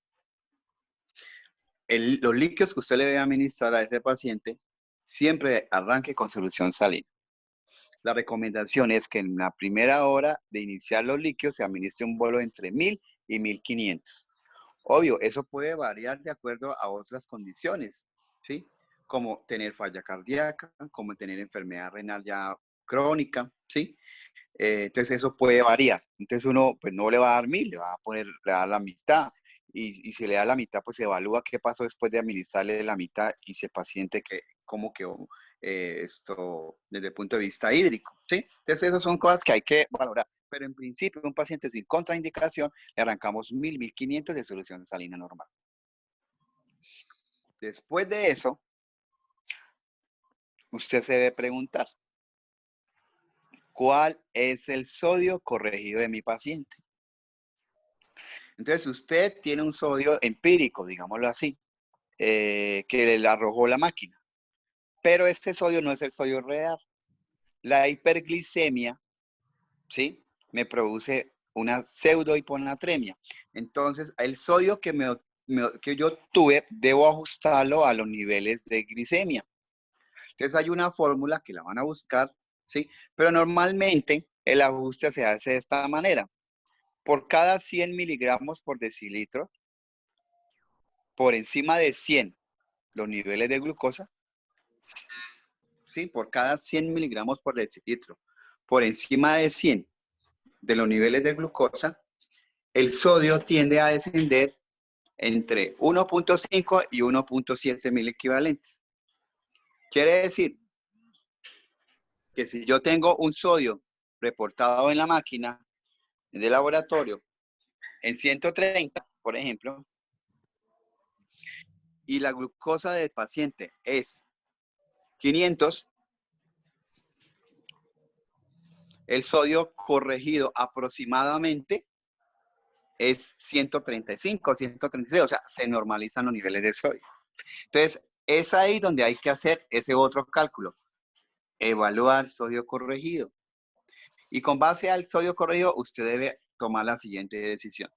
S2: Los líquidos que usted le debe administrar a ese paciente siempre arranque con solución salina. La recomendación es que en la primera hora de iniciar los líquidos se administre un bolo entre 1000 y 1500. Obvio, eso puede variar de acuerdo a otras condiciones, ¿sí? Como tener falla cardíaca, como tener enfermedad renal ya crónica, ¿sí? Entonces eso puede variar. Entonces uno pues no le va a dar 1000, le va a dar la mitad. Y si le da la mitad, pues se evalúa qué pasó después de administrarle la mitad y si el paciente cómo quedó desde el punto de vista hídrico, ¿sí? Entonces esas son cosas que hay que valorar. Pero en principio, un paciente sin contraindicación, le arrancamos 1000, 1500 de solución salina normal. Después de eso, usted se debe preguntar, ¿cuál es el sodio corregido de mi paciente? Entonces, usted tiene un sodio empírico, digámoslo así, que le arrojó la máquina. Pero este sodio no es el sodio real. La hiperglicemia, ¿sí? Me produce una pseudohiponatremia. Entonces, el sodio que yo tuve, debo ajustarlo a los niveles de glicemia. Entonces, hay una fórmula que la van a buscar, ¿sí? Pero normalmente el ajuste se hace de esta manera. Por cada 100 miligramos por decilitro, por encima de 100 los niveles de glucosa, ¿sí? Por cada 100 miligramos por decilitro, por encima de 100 de los niveles de glucosa, el sodio tiende a descender entre 1.5 y 1.7 mil equivalentes. Quiere decir que si yo tengo un sodio reportado en la máquina de laboratorio en 130, por ejemplo, y la glucosa del paciente es 500, el sodio corregido aproximadamente es 135, 136, o sea, se normalizan los niveles de sodio. Entonces, es ahí donde hay que hacer ese otro cálculo, evaluar sodio corregido. Y con base al sodio corregido, usted debe tomar la siguiente decisión.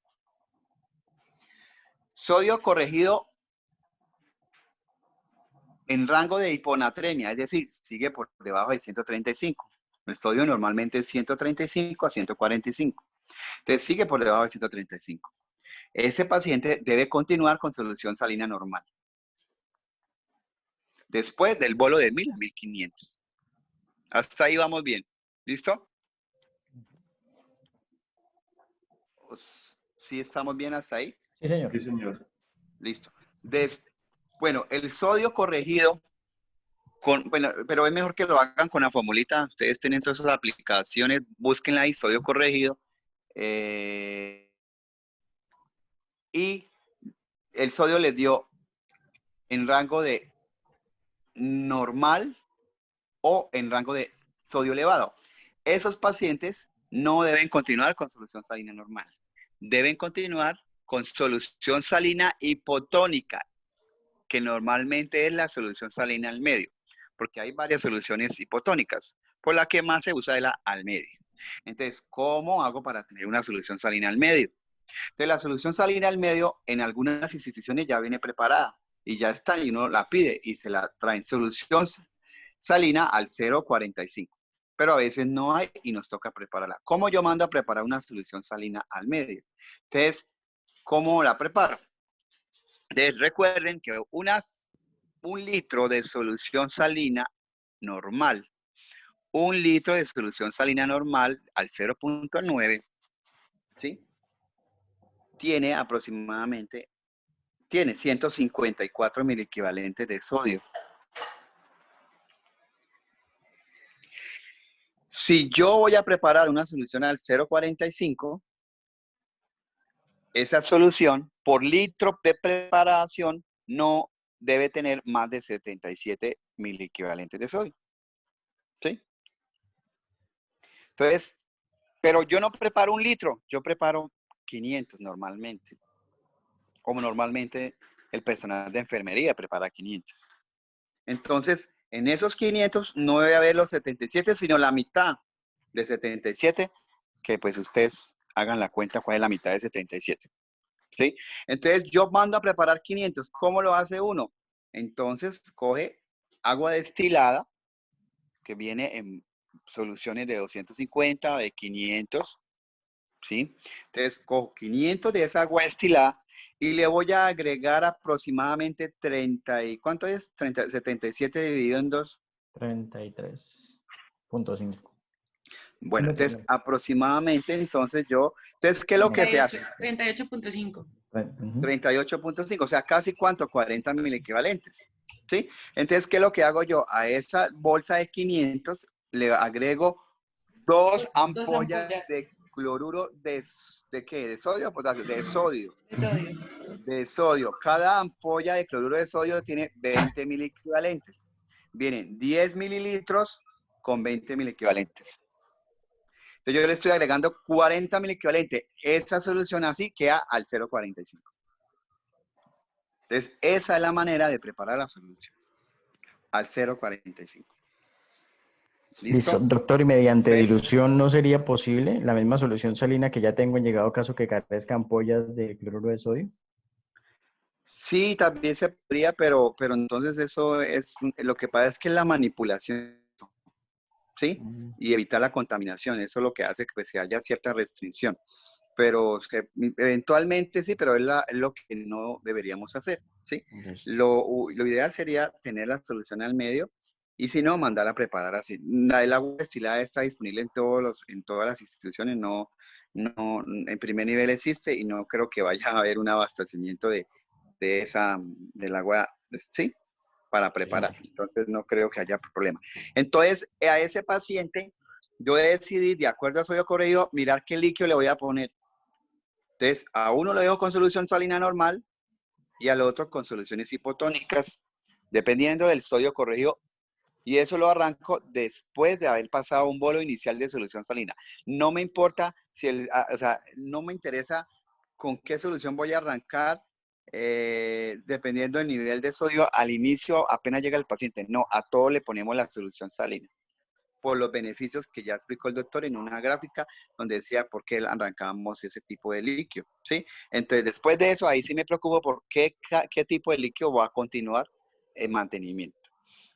S2: Sodio corregido en rango de hiponatremia, es decir, sigue por debajo de 135. El sodio normalmente es 135 a 145. Entonces, sigue por debajo de 135. Ese paciente debe continuar con solución salina normal. Después del bolo de 1000 a 1500. Hasta ahí vamos bien. ¿Listo? ¿Sí estamos bien hasta ahí?
S3: Sí, señor.
S4: Sí, señor.
S2: Listo. Bueno, el sodio corregido, bueno, pero es mejor que lo hagan con la formulita. Ustedes tienen todas esas aplicaciones, búsquenla ahí, sodio corregido. Y el sodio les dio en rango de normal o en rango de sodio elevado. Esos pacientes no deben continuar con solución salina normal. Deben continuar con solución salina hipotónica, que normalmente es la solución salina al medio, porque hay varias soluciones hipotónicas, por la que más se usa es la al medio. Entonces, ¿cómo hago para tener una solución salina al medio? Entonces, la solución salina al medio en algunas instituciones ya viene preparada y ya está, y uno la pide y se la traen solución salina al 0,45. Pero a veces no hay y nos toca prepararla. ¿Cómo yo mando a preparar una solución salina al medio? Entonces, ¿cómo la preparo? Entonces, recuerden que un litro de solución salina normal, un litro de solución salina normal al 0,9, ¿sí? Tiene aproximadamente, tiene 154 miliequivalentes de sodio. Si yo voy a preparar una solución al 0,45, esa solución por litro de preparación no debe tener más de 77 miliequivalentes de sodio. ¿Sí? Entonces, pero yo no preparo un litro, yo preparo 500 normalmente. Como normalmente el personal de enfermería prepara 500. Entonces, en esos 500 no debe haber los 77, sino la mitad de 77, que pues ustedes hagan la cuenta cuál es la mitad de 77. ¿Sí? Entonces, yo mando a preparar 500. ¿Cómo lo hace uno? Entonces, coge agua destilada, que viene en soluciones de 250, de 500, ¿sí? Entonces, cojo 500 de esa agua destilada y le voy a agregar aproximadamente 30 y ¿cuánto es? 77 dividido en 2.
S3: 33.5.
S2: Bueno, entonces aproximadamente, entonces, ¿qué es lo que se hace?
S5: 38.5.
S2: 38.5, o sea, casi ¿cuánto? 40 miliequivalentes, ¿sí? Entonces, ¿qué es lo que hago yo? A esa bolsa de 500 le agrego dos ampollas de cloruro ¿de qué? ¿De sodio o potasio? De sodio. De sodio. Cada ampolla de cloruro de sodio tiene 20 miliequivalentes. Vienen 10 mililitros con 20 miliequivalentes. Entonces yo le estoy agregando 40 miliequivalentes. Esa solución así queda al 0,45. Entonces esa es la manera de preparar la solución. Al 0,45.
S3: Listo, doctor, y mediante dilución no sería posible la misma solución salina que ya tengo en llegado caso que carezca ampollas de cloruro de sodio.
S2: Sí, también se podría, pero entonces eso es, lo que pasa es que la manipulación, ¿sí? Y evitar la contaminación, eso es lo que hace que pues, haya cierta restricción. Pero eventualmente sí, pero es lo que no deberíamos hacer, ¿sí? Lo ideal sería tener la solución al medio y si no, mandar a preparar así. El agua destilada está disponible en todas las instituciones, no, en primer nivel existe y no creo que vaya a haber un abastecimiento del agua, ¿sí? Para preparar. Entonces no creo que haya problema. Entonces, a ese paciente, yo decidí, de acuerdo al sodio corregido, mirar qué líquido le voy a poner. Entonces, a uno lo dejo con solución salina normal, y al otro con soluciones hipotónicas, dependiendo del sodio corregido. Y eso lo arranco después de haber pasado un bolo inicial de solución salina. No me importa si o sea, no me interesa con qué solución voy a arrancar, dependiendo del nivel de sodio al inicio, apenas llega el paciente. No, a todo le ponemos la solución salina, por los beneficios que ya explicó el doctor en una gráfica donde decía por qué arrancamos ese tipo de líquido, ¿sí? Entonces, después de eso, ahí sí me preocupo por qué tipo de líquido va a continuar en mantenimiento.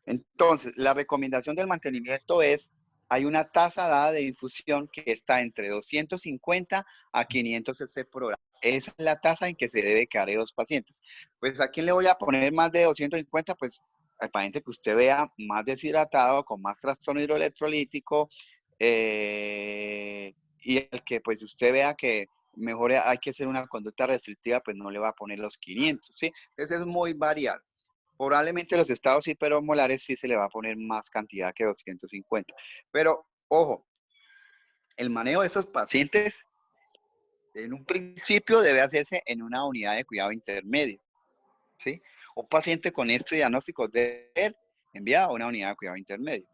S2: Entonces, la recomendación del mantenimiento es, hay una tasa dada de infusión que está entre 250 a 500 cc por hora. Esa es la tasa en que se debe quedar los pacientes. Pues, ¿a quién le voy a poner más de 250? Pues, al paciente que usted vea más deshidratado, con más trastorno hidroelectrolítico, y el que pues usted vea que mejor hay que hacer una conducta restrictiva, pues no le va a poner los 500, ¿sí? Entonces es muy variable. Probablemente los estados hiperosmolares sí se le va a poner más cantidad que 250. Pero, ojo, el manejo de esos pacientes en un principio debe hacerse en una unidad de cuidado intermedio, ¿sí? Un paciente con estos diagnósticos debe ser enviado a una unidad de cuidado intermedio.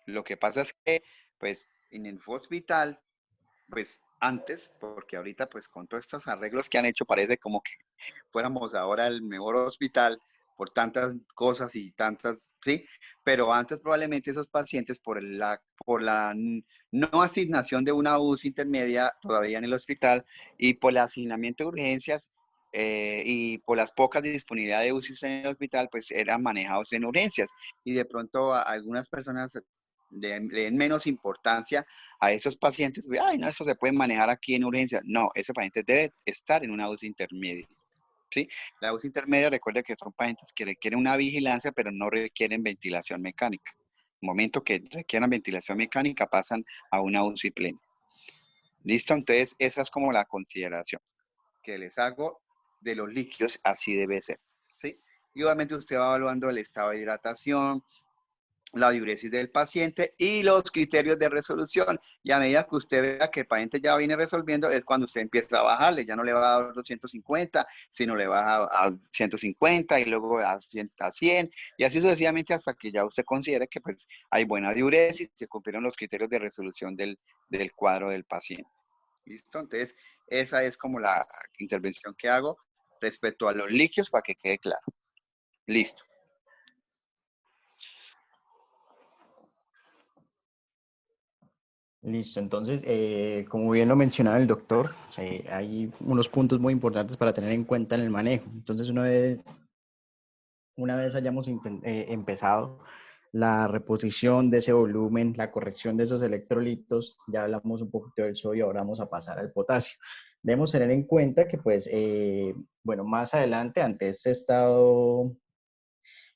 S2: Lo que pasa es que, pues, en el hospital, pues, antes, porque ahorita, pues, con todos estos arreglos que han hecho, parece como que fuéramos ahora el mejor hospital por tantas cosas y tantas, ¿sí? Pero antes probablemente esos pacientes por la no asignación de una UCI intermedia todavía en el hospital y por el asignamiento de urgencias, y por las pocas disponibilidades de UCI en el hospital, pues eran manejados en urgencias y de pronto a algunas personas le den menos importancia a esos pacientes. Ay, no, eso se puede manejar aquí en urgencias. No, ese paciente debe estar en una UCI intermedia, ¿sí? La UCI intermedia, recuerda que son pacientes que requieren una vigilancia, pero no requieren ventilación mecánica. En el momento que requieran ventilación mecánica, pasan a una UCI plena. ¿Listo? Entonces, esa es como la consideración que les hago de los líquidos, así debe ser, ¿sí? Y obviamente usted va evaluando el estado de hidratación, la diuresis del paciente y los criterios de resolución. Y a medida que usted vea que el paciente ya viene resolviendo, es cuando usted empieza a bajarle. Ya no le va a dar 250, sino le baja a 150 y luego a 100, y así sucesivamente hasta que ya usted considere que pues hay buena diuresis, se cumplieron los criterios de resolución del cuadro del paciente. ¿Listo? Entonces, esa es como la intervención que hago respecto a los líquidos para que quede claro. Listo.
S3: Listo, entonces, como bien lo mencionaba el doctor, hay unos puntos muy importantes para tener en cuenta en el manejo. Entonces, una vez hayamos empezado la reposición de ese volumen, la corrección de esos electrolitos, ya hablamos un poquito del sodio, ahora vamos a pasar al potasio. Debemos tener en cuenta que, pues, bueno, más adelante, ante este estado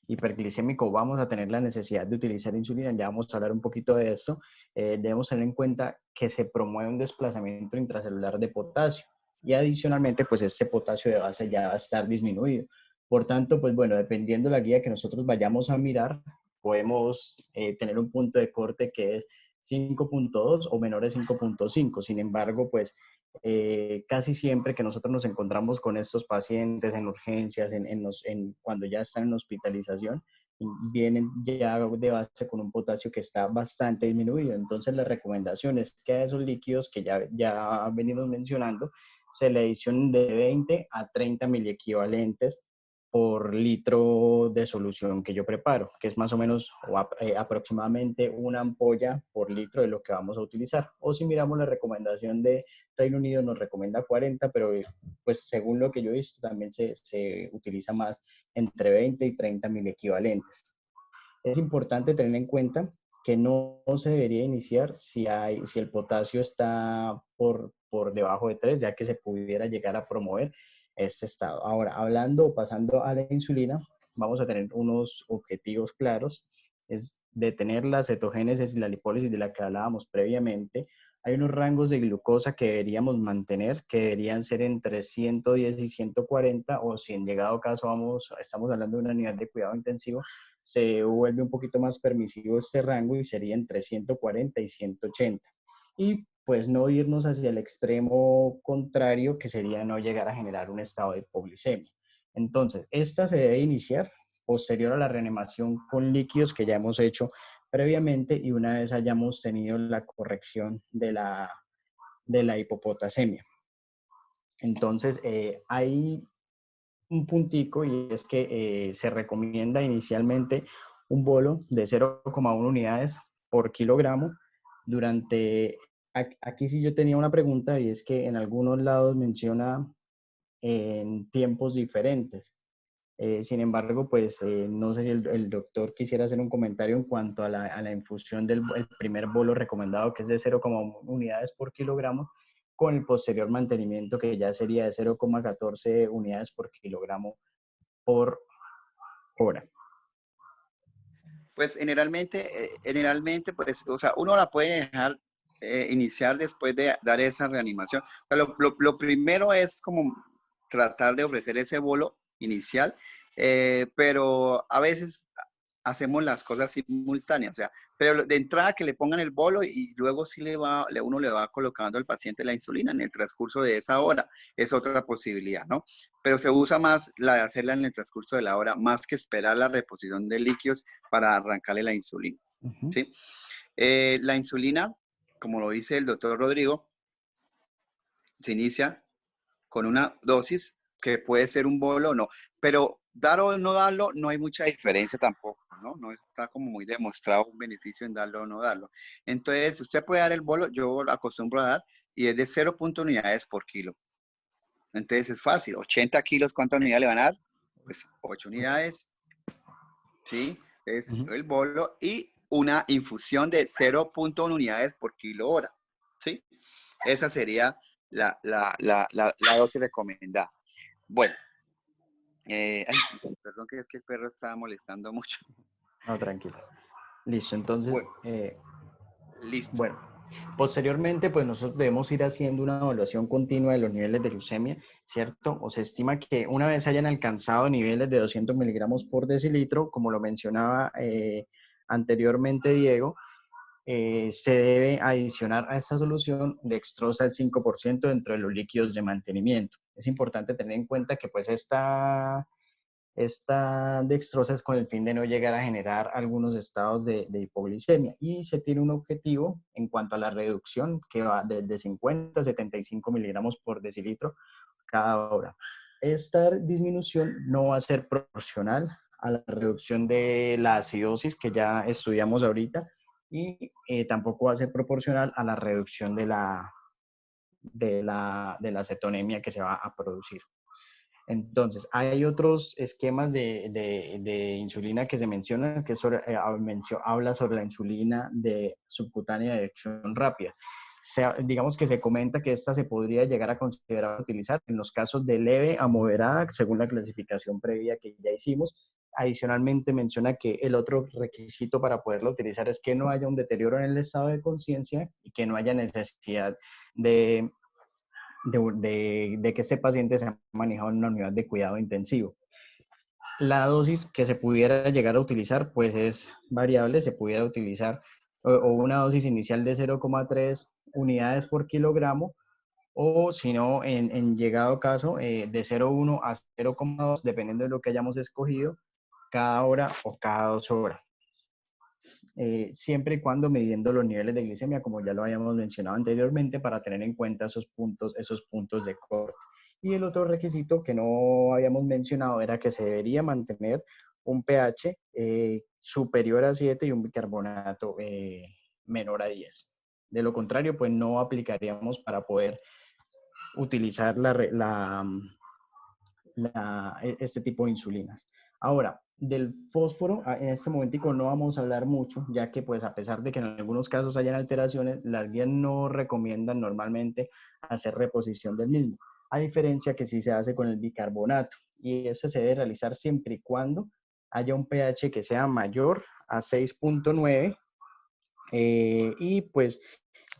S3: hiperglicémico, vamos a tener la necesidad de utilizar insulina, ya vamos a hablar un poquito de esto. Debemos tener en cuenta que se promueve un desplazamiento intracelular de potasio y adicionalmente, pues este potasio de base ya va a estar disminuido. Por tanto, pues bueno, dependiendo de la guía que nosotros vayamos a mirar, podemos tener un punto de corte que es 5.2 o menor de 5.5. Sin embargo, pues casi siempre que nosotros nos encontramos con estos pacientes en urgencias, cuando ya están en hospitalización, vienen ya de base con un potasio que está bastante disminuido. Entonces, la recomendación es que a esos líquidos que ya venimos mencionando, se le adicionen de 20 a 30 miliequivalentes por litro de solución que yo preparo, que es más o menos aproximadamente una ampolla por litro de lo que vamos a utilizar. O si miramos la recomendación de Reino Unido, nos recomienda 40, pero pues según lo que yo he visto también se utiliza más entre 20 y 30 mil equivalentes. Es importante tener en cuenta que no se debería iniciar si el potasio está por debajo de 3, ya que se pudiera llegar a promover este estado. Ahora, hablando o pasando a la insulina, vamos a tener unos objetivos claros, es detener la cetogénesis y la lipólisis de la que hablábamos previamente. Hay unos rangos de glucosa que deberíamos mantener, que deberían ser entre 110 y 140, o si en llegado caso estamos hablando de una unidad de cuidado intensivo, se vuelve un poquito más permisivo este rango y sería entre 140 y 180. Y pues no irnos hacia el extremo contrario, que sería no llegar a generar un estado de hipoglicemia. Entonces, esta se debe iniciar posterior a la reanimación con líquidos que ya hemos hecho previamente y una vez hayamos tenido la corrección de la hipopotasemia. Entonces, hay un puntico y es que se recomienda inicialmente un bolo de 0,1 unidades por kilogramo durante, aquí sí yo tenía una pregunta y es que en algunos lados menciona en tiempos diferentes. Sin embargo, pues no sé si el doctor quisiera hacer un comentario en cuanto a la infusión del el primer bolo recomendado, que es de 0,1 unidades por kilogramo, con el posterior mantenimiento, que ya sería de 0,14 unidades por kilogramo por hora.
S2: Pues generalmente, pues, o sea, uno la puede dejar iniciar después de dar esa reanimación. O sea, lo primero es como tratar de ofrecer ese bolo inicial, pero a veces hacemos las cosas simultáneas, o sea, pero de entrada que le pongan el bolo y luego sí uno le va colocando al paciente la insulina en el transcurso de esa hora, es otra posibilidad, ¿no? Pero se usa más la de hacerla en el transcurso de la hora, más que esperar la reposición de líquidos para arrancarle la insulina, ¿sí? La insulina, como lo dice el doctor Rodrigo, se inicia con una dosis que puede ser un bolo o no, pero dar o no darlo no hay mucha diferencia tampoco, ¿no? No está como muy demostrado un beneficio en darlo o no darlo. Entonces, usted puede dar el bolo, yo acostumbro a dar, y es de 0,1 unidades por kilo. Entonces es fácil, 80 kilos, ¿cuántas unidades le van a dar? Pues 8 unidades, ¿sí? Es el bolo y una infusión de 0,1 unidades por kilo hora, ¿sí? Esa sería la dosis recomendada. Bueno, perdón que es que el perro estaba molestando mucho.
S3: No, tranquilo. Listo, entonces,
S2: Bueno, listo.
S3: bueno, posteriormente, pues nosotros debemos ir haciendo una evaluación continua de los niveles de glucemia, ¿cierto? O se estima que una vez hayan alcanzado niveles de 200 miligramos por decilitro, como lo mencionaba anteriormente Diego, se debe adicionar a esta solución dextrosa al 5% dentro de los líquidos de mantenimiento. Es importante tener en cuenta que pues esta dextrosa es con el fin de no llegar a generar algunos estados de hipoglicemia y se tiene un objetivo en cuanto a la reducción que va desde 50 a 75 miligramos por decilitro cada hora. Esta disminución no va a ser proporcional a la reducción de la acidosis que ya estudiamos ahorita y tampoco va a ser proporcional a la reducción de la cetonemia que se va a producir. Entonces, hay otros esquemas de insulina que se mencionan, que habla sobre la insulina de subcutánea de acción rápida. Digamos que se comenta que esta se podría llegar a considerar utilizar en los casos de leve a moderada, según la clasificación previa que ya hicimos. Adicionalmente menciona que el otro requisito para poderlo utilizar es que no haya un deterioro en el estado de conciencia y que no haya necesidad de que ese paciente se ha manejado en una unidad de cuidado intensivo. La dosis que se pudiera llegar a utilizar, pues es variable, se pudiera utilizar o una dosis inicial de 0,3 unidades por kilogramo, o si no, en llegado caso, de 0,1 a 0,2, dependiendo de lo que hayamos escogido, cada hora o cada 2 horas. Siempre y cuando midiendo los niveles de glicemia, como ya lo habíamos mencionado anteriormente, para tener en cuenta esos puntos de corte. Y el otro requisito que no habíamos mencionado era que se debería mantener un pH superior a 7 y un bicarbonato menor a 10. De lo contrario, pues no aplicaríamos para poder utilizar este tipo de insulinas. Ahora, del fósforo, en este momentico no vamos a hablar mucho, ya que pues a pesar de que en algunos casos hayan alteraciones, las guías no recomiendan normalmente hacer reposición del mismo, a diferencia que sí se hace con el bicarbonato, y ese se debe realizar siempre y cuando haya un pH que sea mayor a 6,9 y pues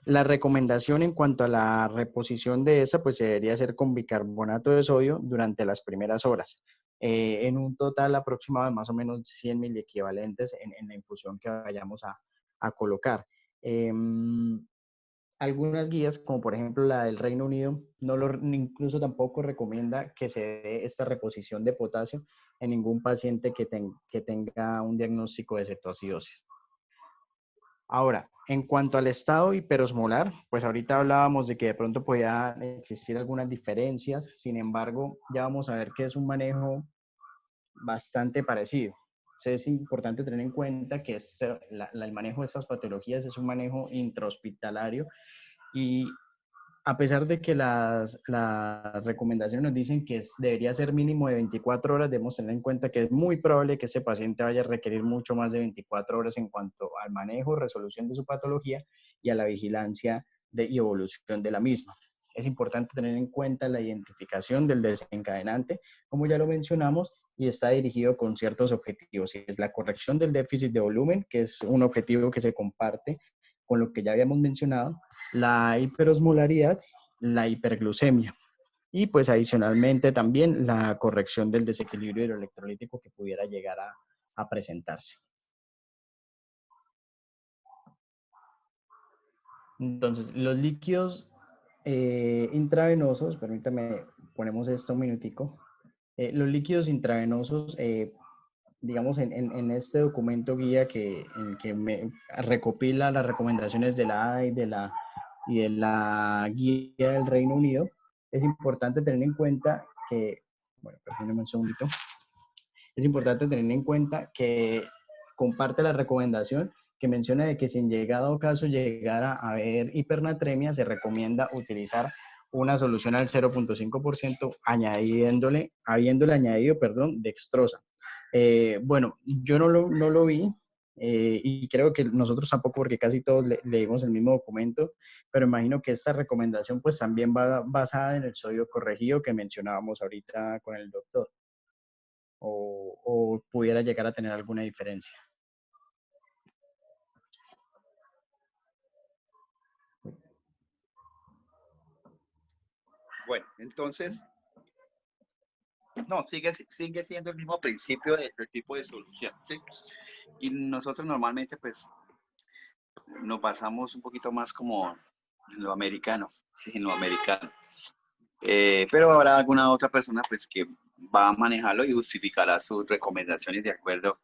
S3: la recomendación en cuanto a la reposición de esa, pues se debería hacer con bicarbonato de sodio durante las primeras horas, en un total aproximado de más o menos 100 miliequivalentes en la infusión que vayamos a colocar. algunas guías, como por ejemplo la del Reino Unido, incluso tampoco recomienda que se dé esta reposición de potasio en ningún paciente que tenga un diagnóstico de cetoacidosis. Ahora, en cuanto al estado hiperosmolar, pues ahorita hablábamos de que de pronto podía existir algunas diferencias, sin embargo, ya vamos a ver que es un manejo bastante parecido. Entonces, es importante tener en cuenta que el manejo de estas patologías es un manejo intrahospitalario y a pesar de que las recomendaciones nos dicen que debería ser mínimo de 24 horas, debemos tener en cuenta que es muy probable que ese paciente vaya a requerir mucho más de 24 horas en cuanto al manejo, resolución de su patología y a la vigilancia y evolución de la misma. Es importante tener en cuenta la identificación del desencadenante, como ya lo mencionamos, y está dirigido con ciertos objetivos. Y es la corrección del déficit de volumen, que es un objetivo que se comparte con lo que ya habíamos mencionado, la hiperosmolaridad, la hiperglucemia y pues adicionalmente también la corrección del desequilibrio hidroelectrolítico que pudiera llegar a presentarse. Entonces, los líquidos intravenosos, permítame, ponemos esto un minutico. Los líquidos intravenosos, digamos, en este documento guía en que me recopila las recomendaciones de la ADA y de la guía del Reino Unido, es importante tener en cuenta que, bueno, perdónenme un segundito, es importante tener en cuenta que comparte la recomendación que menciona de que si en llegado caso llegara a haber hipernatremia, se recomienda utilizar una solución al 0.5%, habiéndole añadido, dextrosa. Bueno, yo no lo vi, y creo que nosotros tampoco, porque casi todos leímos el mismo documento, pero imagino que esta recomendación pues también va basada en el sodio corregido que mencionábamos ahorita con el doctor, o pudiera llegar a tener alguna diferencia.
S2: Bueno, entonces, no, sigue siendo el mismo principio del tipo de solución, ¿sí? Y nosotros normalmente, pues, nos basamos un poquito más como en lo americano, sí, en lo americano. Pero habrá alguna otra persona, pues, que va a manejarlo y justificará sus recomendaciones de acuerdo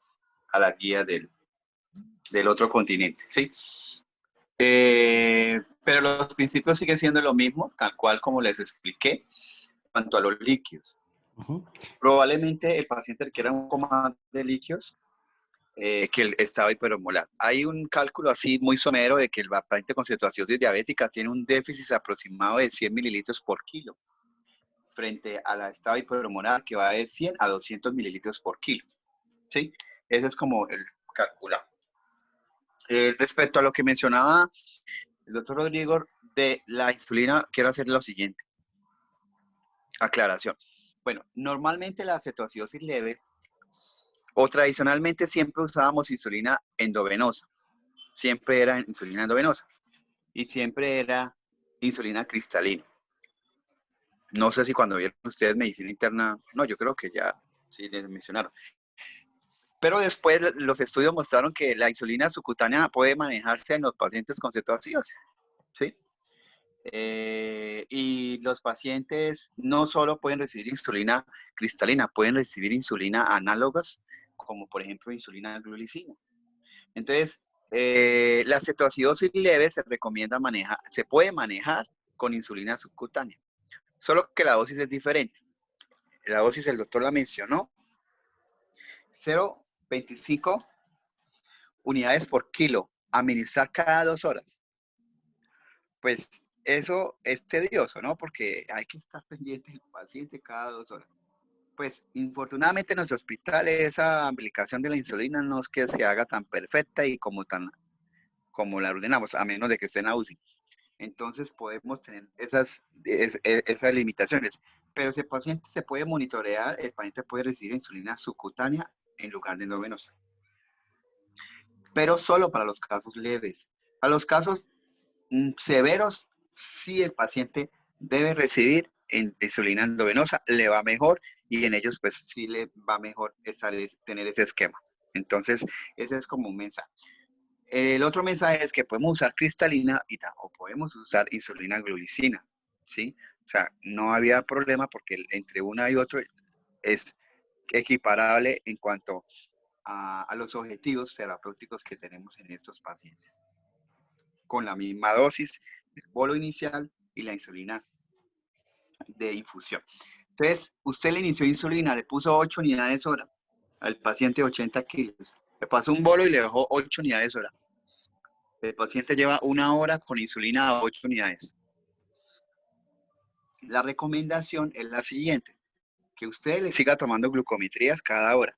S2: a la guía del otro continente, ¿sí? Pero los principios siguen siendo lo mismo, tal cual como les expliqué, en cuanto a los líquidos. Probablemente el paciente requiera un poco más de líquidos que el estado hiperosmolar. Hay un cálculo así muy somero de que el paciente con cetoacidosis diabética tiene un déficit aproximado de 100 mililitros por kilo, frente al estado hiperosmolar que va de 100 a 200 mililitros por kilo, ¿sí? Ese es como el calculado. Respecto a lo que mencionaba el doctor Rodrigo de la insulina, quiero hacer lo siguiente. Aclaración. Bueno, normalmente la cetoacidosis leve, o tradicionalmente siempre usábamos insulina endovenosa. Siempre era insulina endovenosa. Y siempre era insulina cristalina. No sé si cuando vieron ustedes medicina interna, no, yo creo que ya sí les mencionaron. Pero después los estudios mostraron que la insulina subcutánea puede manejarse en los pacientes con cetoacidosis, ¿sí? Y los pacientes no solo pueden recibir insulina cristalina, pueden recibir insulina análogas, como por ejemplo insulina glulicina. Entonces, la cetoacidosis leve se puede manejar con insulina subcutánea, solo que la dosis es diferente. La dosis, el doctor la mencionó, 0,25 unidades por kilo, administrar cada 2 horas. Pues eso es tedioso, ¿no? Porque hay que estar pendiente del paciente cada 2 horas. Pues infortunadamente en nuestro hospital esa aplicación de la insulina no es que se haga tan perfecta y como la ordenamos, a menos de que esté en la UCI. Entonces podemos tener esas limitaciones. Pero si el paciente se puede monitorear, el paciente puede recibir insulina subcutánea en lugar de endovenosa. Pero solo para los casos leves. A los casos severos, sí el paciente debe recibir insulina endovenosa, le va mejor y en ellos pues sí le va mejor tener ese esquema. Entonces, ese es como un mensaje. El otro mensaje es que podemos usar cristalina o podemos usar insulina glulicina, ¿sí? O sea, no había problema porque entre una y otra es equiparable en cuanto a los objetivos terapéuticos que tenemos en estos pacientes. Con la misma dosis del bolo inicial y la insulina de infusión. Entonces, usted le inició insulina, le puso 8 unidades hora al paciente de 80 kilos. Le pasó un bolo y le dejó 8 unidades hora. El paciente lleva 1 hora con insulina a 8 unidades. La recomendación es la siguiente, que usted le siga tomando glucometrías cada hora.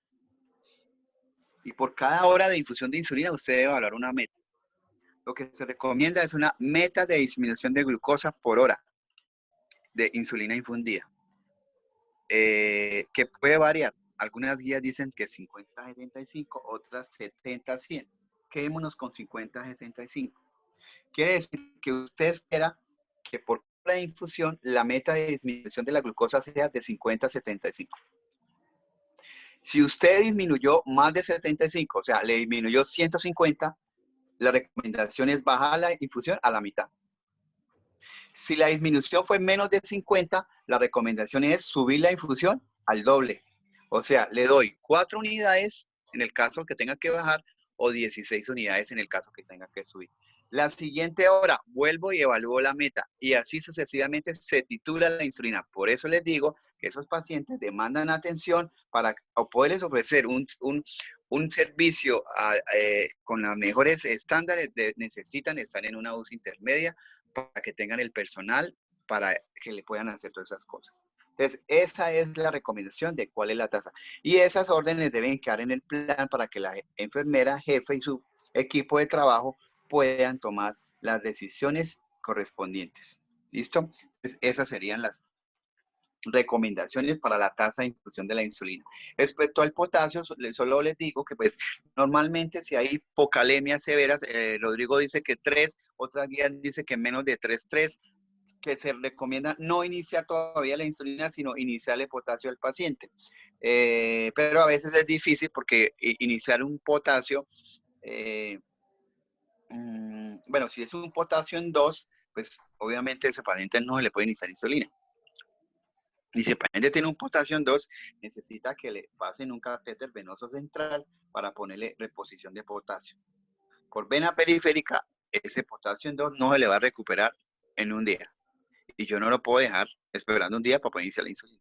S2: Y por cada hora de infusión de insulina, usted debe evaluar una meta. Lo que se recomienda es una meta de disminución de glucosa por hora de insulina infundida, que puede variar. Algunas guías dicen que 50-75, otras 70-100. Quedémonos con 50-75. Quiere decir que usted espera que por hora de infusión la meta de disminución de la glucosa sea de 50-75. Si usted disminuyó más de 75, o sea, le disminuyó 150, la recomendación es bajar la infusión a la mitad. Si la disminución fue menos de 50, la recomendación es subir la infusión al doble. O sea, le doy 4 unidades en el caso que tenga que bajar o 16 unidades en el caso que tenga que subir. La siguiente hora vuelvo y evalúo la meta y así sucesivamente se titula la insulina. Por eso les digo que esos pacientes demandan atención para poderles ofrecer un servicio con los mejores estándares. Necesitan estar en una UCI intermedia para que tengan el personal para que le puedan hacer todas esas cosas. Entonces, esa es la recomendación de cuál es la tasa. Y esas órdenes deben quedar en el plan para que la enfermera, jefe y su equipo de trabajo puedan tomar las decisiones correspondientes. ¿Listo? Entonces, esas serían las recomendaciones para la tasa de infusión de la insulina. Respecto al potasio, solo les digo que pues normalmente si hay hipokalemias severas, Rodrigo dice que 3, otras guías dice que menos de 3, que se recomienda no iniciar todavía la insulina, sino iniciarle potasio al paciente. Pero a veces es difícil porque iniciar un potasio, bueno, si es un potasio en 2, pues obviamente ese paciente no se le puede iniciar insulina. Y si el paciente tiene un potasio en 2, necesita que le pasen un catéter venoso central para ponerle reposición de potasio. Por vena periférica, ese potasio en 2 no se le va a recuperar en un día. Y yo no lo puedo dejar esperando un día para poder iniciar la insulina.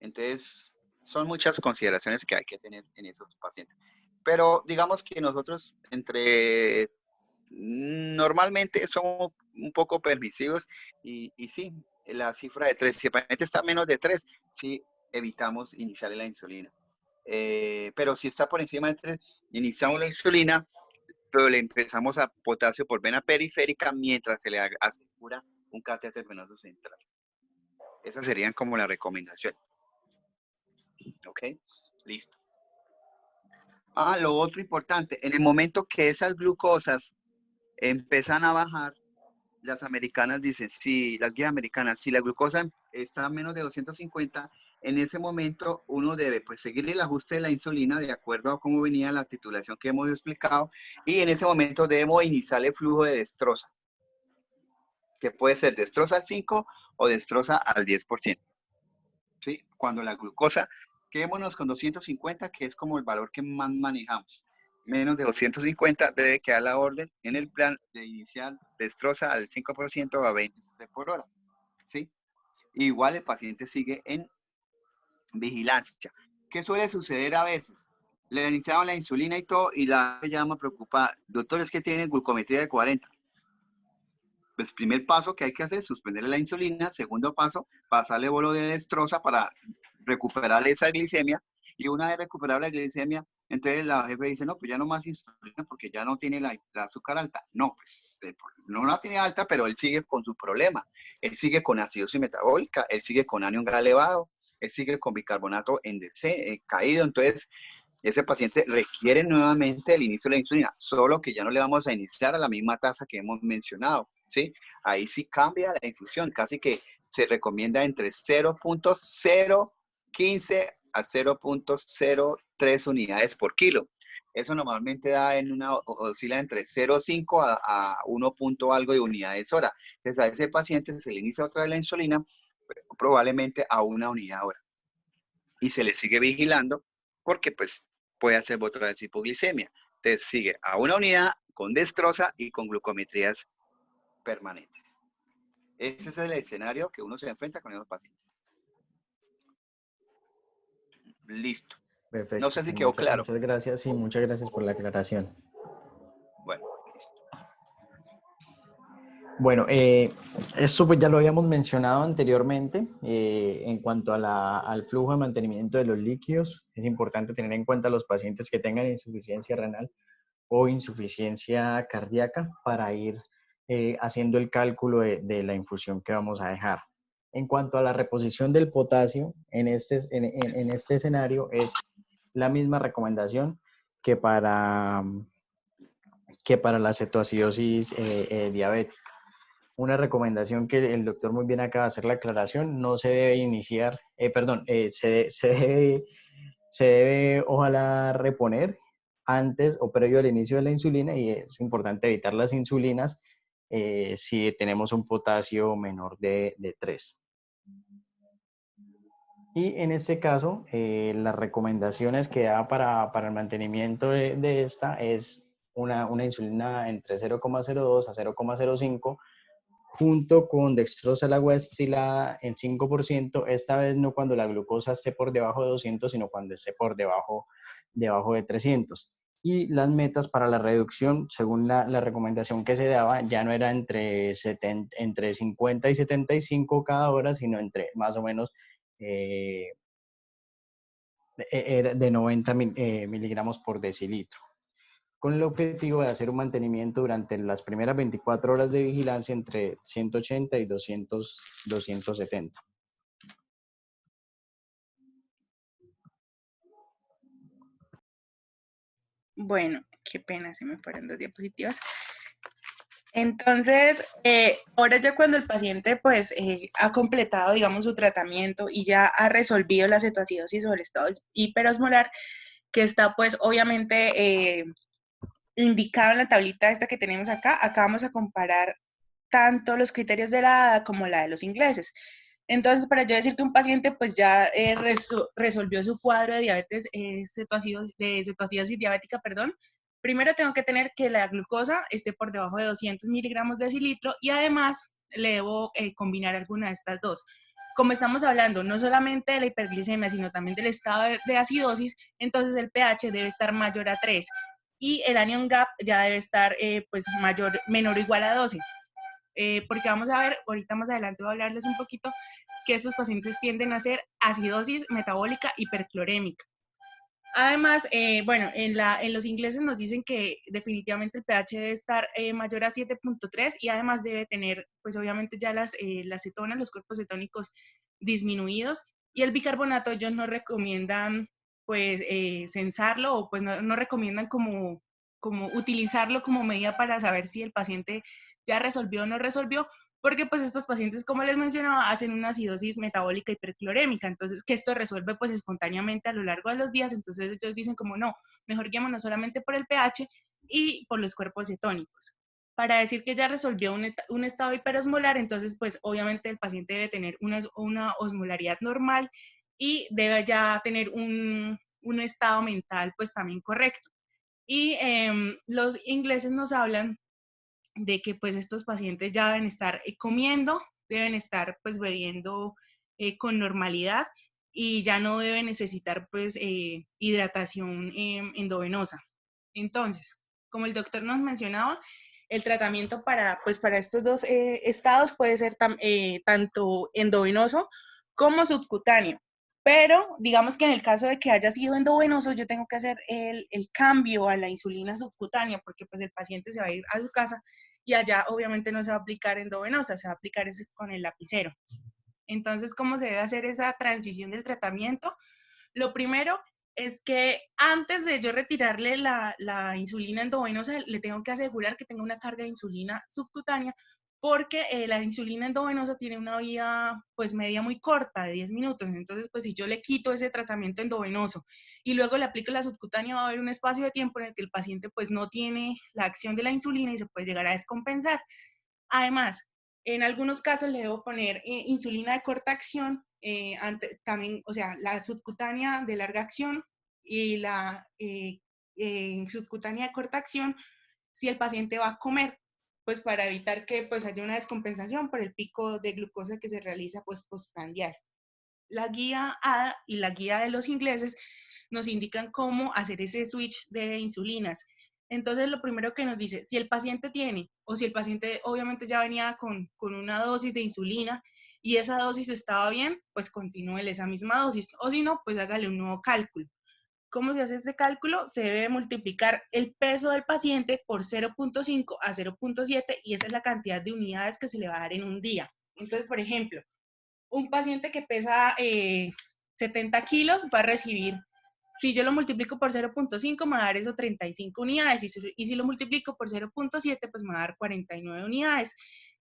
S2: Entonces, son muchas consideraciones que hay que tener en esos pacientes. Pero digamos que nosotros normalmente somos un poco permisivos y sí, la cifra de 3, si el paciente está menos de 3, sí evitamos iniciar la insulina. Pero si está por encima de 3, iniciamos la insulina, pero le empezamos a potasio por vena periférica mientras se le asegura un catéter venoso central. Esas serían como la recomendación. ¿Ok? Listo. Lo otro importante, en el momento que esas glucosas empiezan a bajar, las americanas dicen, si las guías americanas, si la glucosa está a menos de 250, en ese momento uno debe pues seguir el ajuste de la insulina de acuerdo a cómo venía la titulación que hemos explicado y en ese momento debemos iniciar el flujo de destroza, que puede ser destroza al 5 o destroza al 10%. ¿Sí? Cuando la glucosa, quedémonos con 250, que es como el valor que más manejamos. Menos de 250 debe quedar la orden en el plan de iniciar destroza al 5% a 20 por hora. ¿Sí? Igual el paciente sigue en vigilancia. ¿Qué suele suceder a veces? Le iniciaban la insulina y todo y la llama preocupada. Doctor, es que tiene glucometría de 40. Pues primer paso que hay que hacer es suspender la insulina. Segundo paso, pasarle bolo de destroza para recuperar esa glicemia. Y una vez recuperar la glicemia, entonces la jefe dice, no, pues ya no más insulina porque ya no tiene la azúcar alta. No, pues no la tiene alta, pero él sigue con su problema. Él sigue con acidosis metabólica, él sigue con anión elevado, él sigue con bicarbonato en DC, caído. Entonces, ese paciente requiere nuevamente el inicio de la insulina, solo que ya no le vamos a iniciar a la misma tasa que hemos mencionado, ¿sí? Ahí sí cambia la infusión, casi que se recomienda entre 0.0 15 a 0.03 unidades por kilo. Eso normalmente da oscila entre 0.5 a 1 punto algo de unidades hora. Entonces a ese paciente se le inicia otra vez la insulina, probablemente a 1 unidad hora. Y se le sigue vigilando porque pues puede hacer otra vez hipoglicemia. Entonces sigue a 1 unidad con dextrosa y con glucometrías permanentes. Ese es el escenario que uno se enfrenta con esos pacientes. Listo.
S3: Perfecto.
S2: No sé si quedó claro.
S3: Muchas gracias y muchas gracias por la aclaración.
S2: Bueno, listo.
S3: Bueno, esto pues ya lo habíamos mencionado anteriormente en cuanto a al flujo de mantenimiento de los líquidos. Es importante tener en cuenta los pacientes que tengan insuficiencia renal o insuficiencia cardíaca para ir haciendo el cálculo de la infusión que vamos a dejar. En cuanto a la reposición del potasio, en este escenario es la misma recomendación que para la cetoacidosis diabética. Una recomendación que el doctor muy bien acaba de hacer la aclaración, no se debe iniciar, se debe ojalá reponer antes o previo al inicio de la insulina y es importante evitar las insulinas si tenemos un potasio menor de 3. Y en este caso, las recomendaciones que da para el mantenimiento de esta es una insulina entre 0,02 a 0,05 junto con dextrosa la estilada en 5%, esta vez no cuando la glucosa esté por debajo de 200, sino cuando esté por debajo de 300. Y las metas para la reducción, según la recomendación que se daba, ya no era entre 50 y 75 cada hora, sino entre más o menos de 90 miligramos por decilitro, con el objetivo de hacer un mantenimiento durante las primeras 24 horas de vigilancia entre 180 y 270.
S5: Bueno, qué pena, se me fueron 2 diapositivas. Entonces, ahora ya cuando el paciente pues ha completado, digamos, su tratamiento y ya ha resolvido la cetoacidosis o el estado hiperosmolar, que está pues obviamente indicado en la tablita esta que tenemos acá vamos a comparar tanto los criterios de la ADA como la de los ingleses. Entonces, para yo decir que un paciente pues ya resolvió su cuadro de diabetes, de cetoacidosis diabética, perdón, primero tengo que tener que la glucosa esté por debajo de 200 miligramos de decilitro y además le debo combinar alguna de estas dos. Como estamos hablando no solamente de la hiperglicemia, sino también del estado de acidosis, entonces el pH debe estar mayor a 3 y el anion gap ya debe estar pues menor o igual a 12. Porque vamos a ver, ahorita más adelante voy a hablarles un poquito, que estos pacientes tienden a hacer acidosis metabólica hiperclorémica. Además, bueno, en los ingleses nos dicen que definitivamente el pH debe estar mayor a 7.3 y además debe tener, pues obviamente ya las cetonas, los cuerpos cetónicos disminuidos, y el bicarbonato ellos no recomiendan pues censarlo o pues no recomiendan como utilizarlo como medida para saber si el paciente ya resolvió o no resolvió, porque pues estos pacientes, como les mencionaba, hacen una acidosis metabólica hiperclorémica, entonces que esto resuelve pues espontáneamente a lo largo de los días, entonces ellos dicen como no, mejor guiémonos solamente por el pH y por los cuerpos cetónicos. Para decir que ya resolvió un estado hiperosmolar, entonces pues obviamente el paciente debe tener una osmolaridad normal y debe ya tener un estado mental pues también correcto. Y los ingleses nos hablan de que pues estos pacientes ya deben estar comiendo, deben estar pues bebiendo con normalidad y ya no deben necesitar pues hidratación endovenosa. Entonces, como el doctor nos mencionaba, el tratamiento para estos dos estados puede ser tanto endovenoso como subcutáneo. Pero digamos que en el caso de que haya sido endovenoso, yo tengo que hacer el cambio a la insulina subcutánea porque pues el paciente se va a ir a su casa y allá obviamente no se va a aplicar endovenosa, se va a aplicar ese con el lapicero. Entonces, ¿cómo se debe hacer esa transición del tratamiento? Lo primero es que antes de yo retirarle la insulina endovenosa, le tengo que asegurar que tenga una carga de insulina subcutánea, porque la insulina endovenosa tiene una vida pues media muy corta, de 10 minutos. Entonces, pues si yo le quito ese tratamiento endovenoso y luego le aplico la subcutánea, va a haber un espacio de tiempo en el que el paciente pues no tiene la acción de la insulina y se puede llegar a descompensar. Además, en algunos casos le debo poner insulina de corta acción, también, o sea, la subcutánea de larga acción y la subcutánea de corta acción si el paciente va a comer, pues para evitar que pues haya una descompensación por el pico de glucosa que se realiza pues postprandial. La guía ADA y la guía de los ingleses nos indican cómo hacer ese switch de insulinas. Entonces, lo primero que nos dice, si el paciente tiene, o si el paciente obviamente ya venía con una dosis de insulina y esa dosis estaba bien, pues continúe esa misma dosis, o si no, pues hágale un nuevo cálculo. ¿Cómo se hace este cálculo? Se debe multiplicar el peso del paciente por 0.5 a 0.7 y esa es la cantidad de unidades que se le va a dar en un día. Entonces, por ejemplo, un paciente que pesa 70 kilos va a recibir, si yo lo multiplico por 0.5, me va a dar eso 35 unidades, y si lo multiplico por 0.7, pues me va a dar 49 unidades.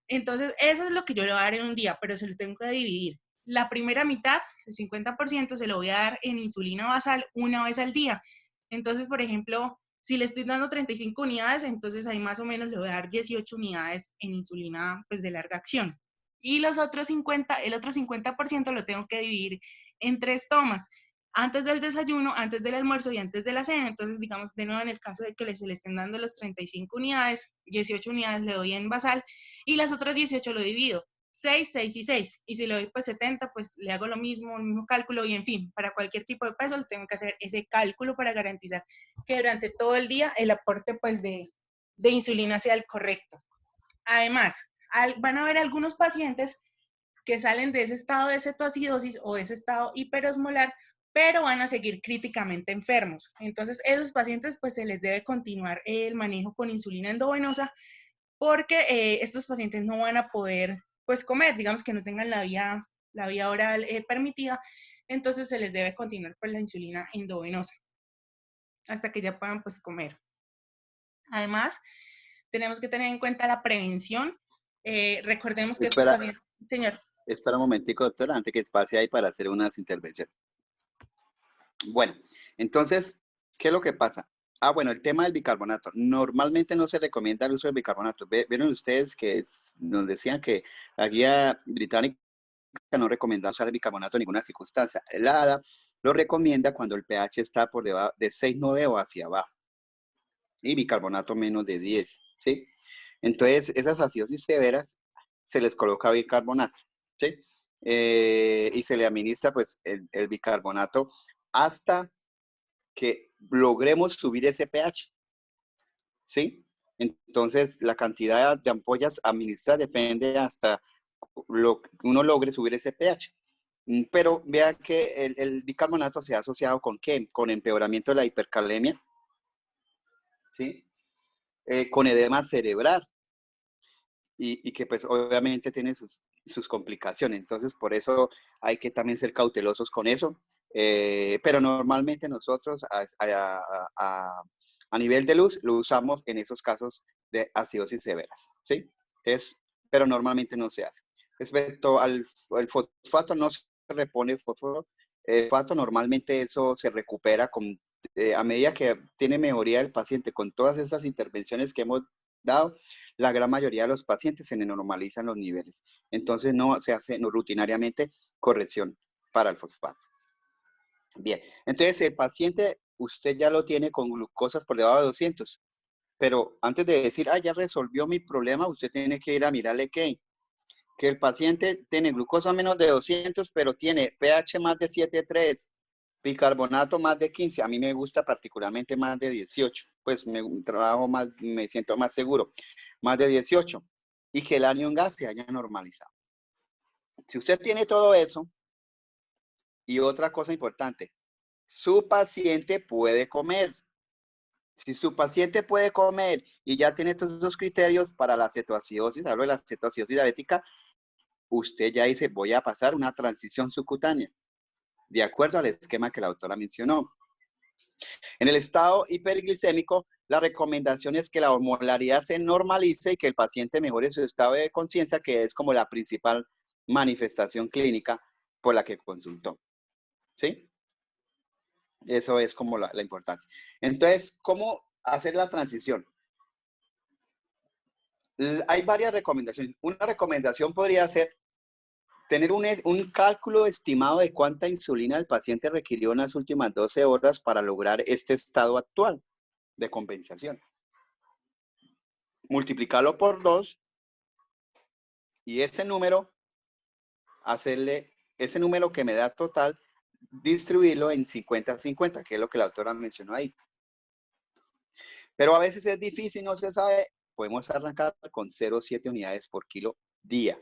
S5: Entonces, eso es lo que yo le voy a dar en un día, pero se lo tengo que dividir. La primera mitad, el 50%, se lo voy a dar en insulina basal una vez al día. Entonces, por ejemplo, si le estoy dando 35 unidades, entonces ahí más o menos le voy a dar 18 unidades en insulina pues, de larga acción. Y el otro 50% lo tengo que dividir en 3 tomas, antes del desayuno, antes del almuerzo y antes de la cena. Entonces, digamos, de nuevo, en el caso de que se le estén dando los 35 unidades, 18 unidades le doy en basal y las otras 18 lo divido. 6, 6 y 6. Y si le doy pues 70, pues le hago lo mismo, el mismo cálculo y en fin, para cualquier tipo de peso tengo que hacer ese cálculo para garantizar que durante todo el día el aporte pues de insulina sea el correcto. Además, van a haber algunos pacientes que salen de ese estado de cetoacidosis o de ese estado hiperosmolar, pero van a seguir críticamente enfermos. Entonces, esos pacientes pues se les debe continuar el manejo con insulina endovenosa porque estos pacientes no van a poder pues comer, digamos que no tengan la vía oral permitida, entonces se les debe continuar con la insulina endovenosa hasta que ya puedan pues comer. Además, tenemos que tener en cuenta la prevención. Recordemos que estos pacientes... Señor.
S2: Espera un momentico, doctora, antes que pase ahí para hacer unas intervenciones. Bueno, entonces, ¿qué es lo que pasa? Bueno, el tema del bicarbonato. Normalmente no se recomienda el uso del bicarbonato. Vieron ustedes que nos decían que la guía británica no recomienda usar el bicarbonato en ninguna circunstancia. El ADA lo recomienda cuando el pH está por debajo de 6,9 o hacia abajo. Y bicarbonato menos de 10, ¿sí? Entonces, esas acidosis severas se les coloca bicarbonato, ¿sí? Y se le administra pues el bicarbonato hasta que logremos subir ese pH, ¿sí? Entonces, la cantidad de ampollas administradas depende hasta uno logre subir ese pH. Pero vean que el bicarbonato se ha asociado con ¿qué? Con empeoramiento de la hipercalemia, ¿sí? Con edema cerebral y que pues obviamente tiene sus complicaciones. Entonces, por eso hay que también ser cautelosos con eso. Pero normalmente nosotros a nivel de luz lo usamos en esos casos de acidosis severas, ¿sí? Pero normalmente no se hace. Respecto al fosfato, no se repone fósforo. El fosfato normalmente eso se recupera a medida que tiene mejoría el paciente con todas esas intervenciones que hemos dado, la gran mayoría de los pacientes se normalizan los niveles. Entonces no se hace rutinariamente corrección para el fosfato. Bien, entonces el paciente usted ya lo tiene con glucosas por debajo de 200, pero antes de decir, ya resolvió mi problema, usted tiene que ir a mirarle que el paciente tiene glucosa menos de 200, pero tiene pH más de 7,3, bicarbonato más de 15, a mí me gusta particularmente más de 18, pues me siento más seguro, más de 18, y que el anion gas se haya normalizado. Si usted tiene todo eso, y otra cosa importante, su paciente puede comer. Si su paciente puede comer y ya tiene estos dos criterios para la cetoacidosis, hablo de la cetoacidosis diabética, usted ya dice, voy a pasar una transición subcutánea, de acuerdo al esquema que la autora mencionó. En el estado hiperglicémico, la recomendación es que la osmolaridad se normalice y que el paciente mejore su estado de conciencia, que es como la principal manifestación clínica por la que consultó. ¿Sí? Eso es como la importancia. Entonces, ¿cómo hacer la transición? Hay varias recomendaciones. Una recomendación podría ser tener un cálculo estimado de cuánta insulina el paciente requirió en las últimas 12 horas para lograr este estado actual de compensación. Multiplicarlo por 2 y ese número que me da total, distribuirlo en 50-50, que es lo que la autora mencionó ahí. Pero a veces es difícil, no se sabe, podemos arrancar con 0,7 unidades por kilo día.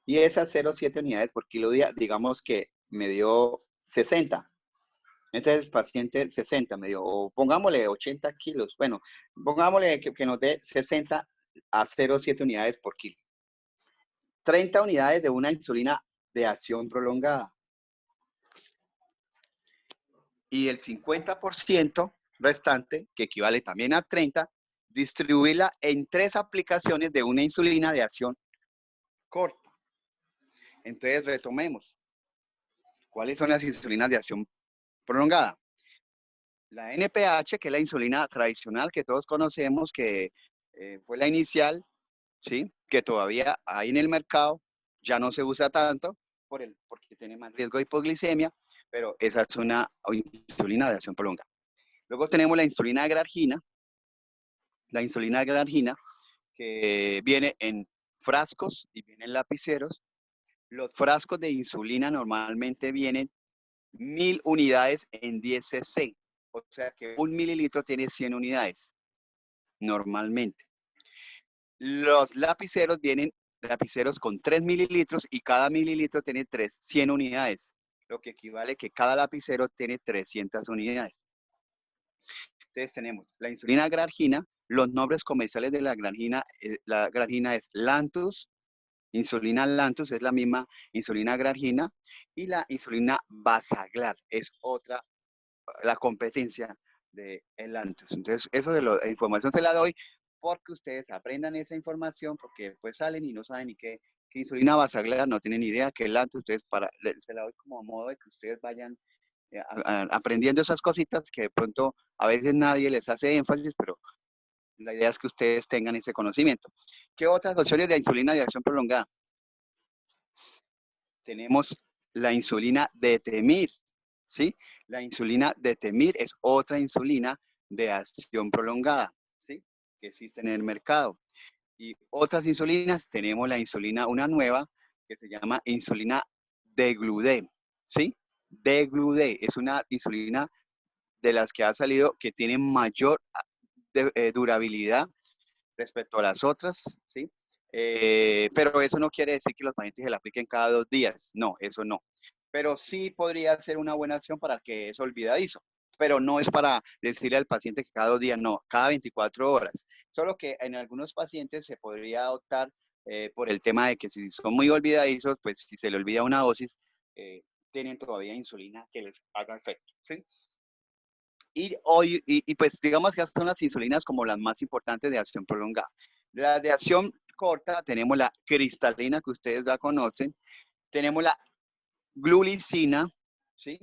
S2: Y esas 0,7 unidades por kilo día, digamos que me dio 60. Entonces, paciente 60 me dio, o pongámosle 80 kilos. Bueno, pongámosle que nos dé 60 a 0,7 unidades por kilo. 30 unidades de una insulina de acción prolongada. Y el 50% restante, que equivale también a 30, distribuirla en 3 aplicaciones de una insulina de acción corta. Entonces, retomemos. ¿Cuáles son las insulinas de acción prolongada? La NPH, que es la insulina tradicional que todos conocemos, que fue la inicial, ¿sí? Que todavía hay en el mercado, ya no se usa tanto porque tiene más riesgo de hipoglicemia, pero esa es una insulina de acción prolongada. Luego tenemos la insulina glargina que viene en frascos y viene en lapiceros. Los frascos de insulina normalmente vienen 1000 unidades en 10 cc. O sea que 1 mililitro tiene 100 unidades, normalmente. Los lapiceros vienen lapiceros con 3 mililitros y cada mililitro tiene 100 unidades, lo que equivale a que cada lapicero tiene 300 unidades. Entonces tenemos la insulina glargina, los nombres comerciales de la glargina es Lantus, insulina Lantus es la misma insulina glargina, y la insulina Basaglar es otra, la competencia de el Lantus. Entonces, eso de la información se la doy porque ustedes aprendan esa información, porque después salen y no saben ni qué insulina Basaglar, no tienen ni idea qué es Lantus. Entonces, se la doy como a modo de que ustedes vayan aprendiendo esas cositas que de pronto a veces nadie les hace énfasis, pero la idea es que ustedes tengan ese conocimiento. ¿Qué otras opciones de insulina de acción prolongada? Tenemos la insulina Detemir, ¿sí? La insulina Detemir es otra insulina de acción prolongada, ¿sí? Que existe en el mercado. Y otras insulinas, tenemos la insulina, una nueva, que se llama insulina Degludec, ¿sí? Degludec es una insulina de las que ha salido que tiene mayor durabilidad respecto a las otras, ¿sí? Pero eso no quiere decir que los pacientes se la apliquen cada 2 días, no, eso no. Pero sí podría ser una buena acción para que es olvidadizo, pero no es para decirle al paciente que cada 2 días, no, cada 24 horas. Solo que en algunos pacientes se podría optar por el tema de que si son muy olvidadizos, pues si se le olvida una dosis, tienen todavía insulina que les haga efecto, ¿sí? Y pues digamos que estas son las insulinas como las más importantes de acción prolongada. La de acción corta tenemos la cristalina, que ustedes ya conocen. Tenemos la glulicina, ¿sí?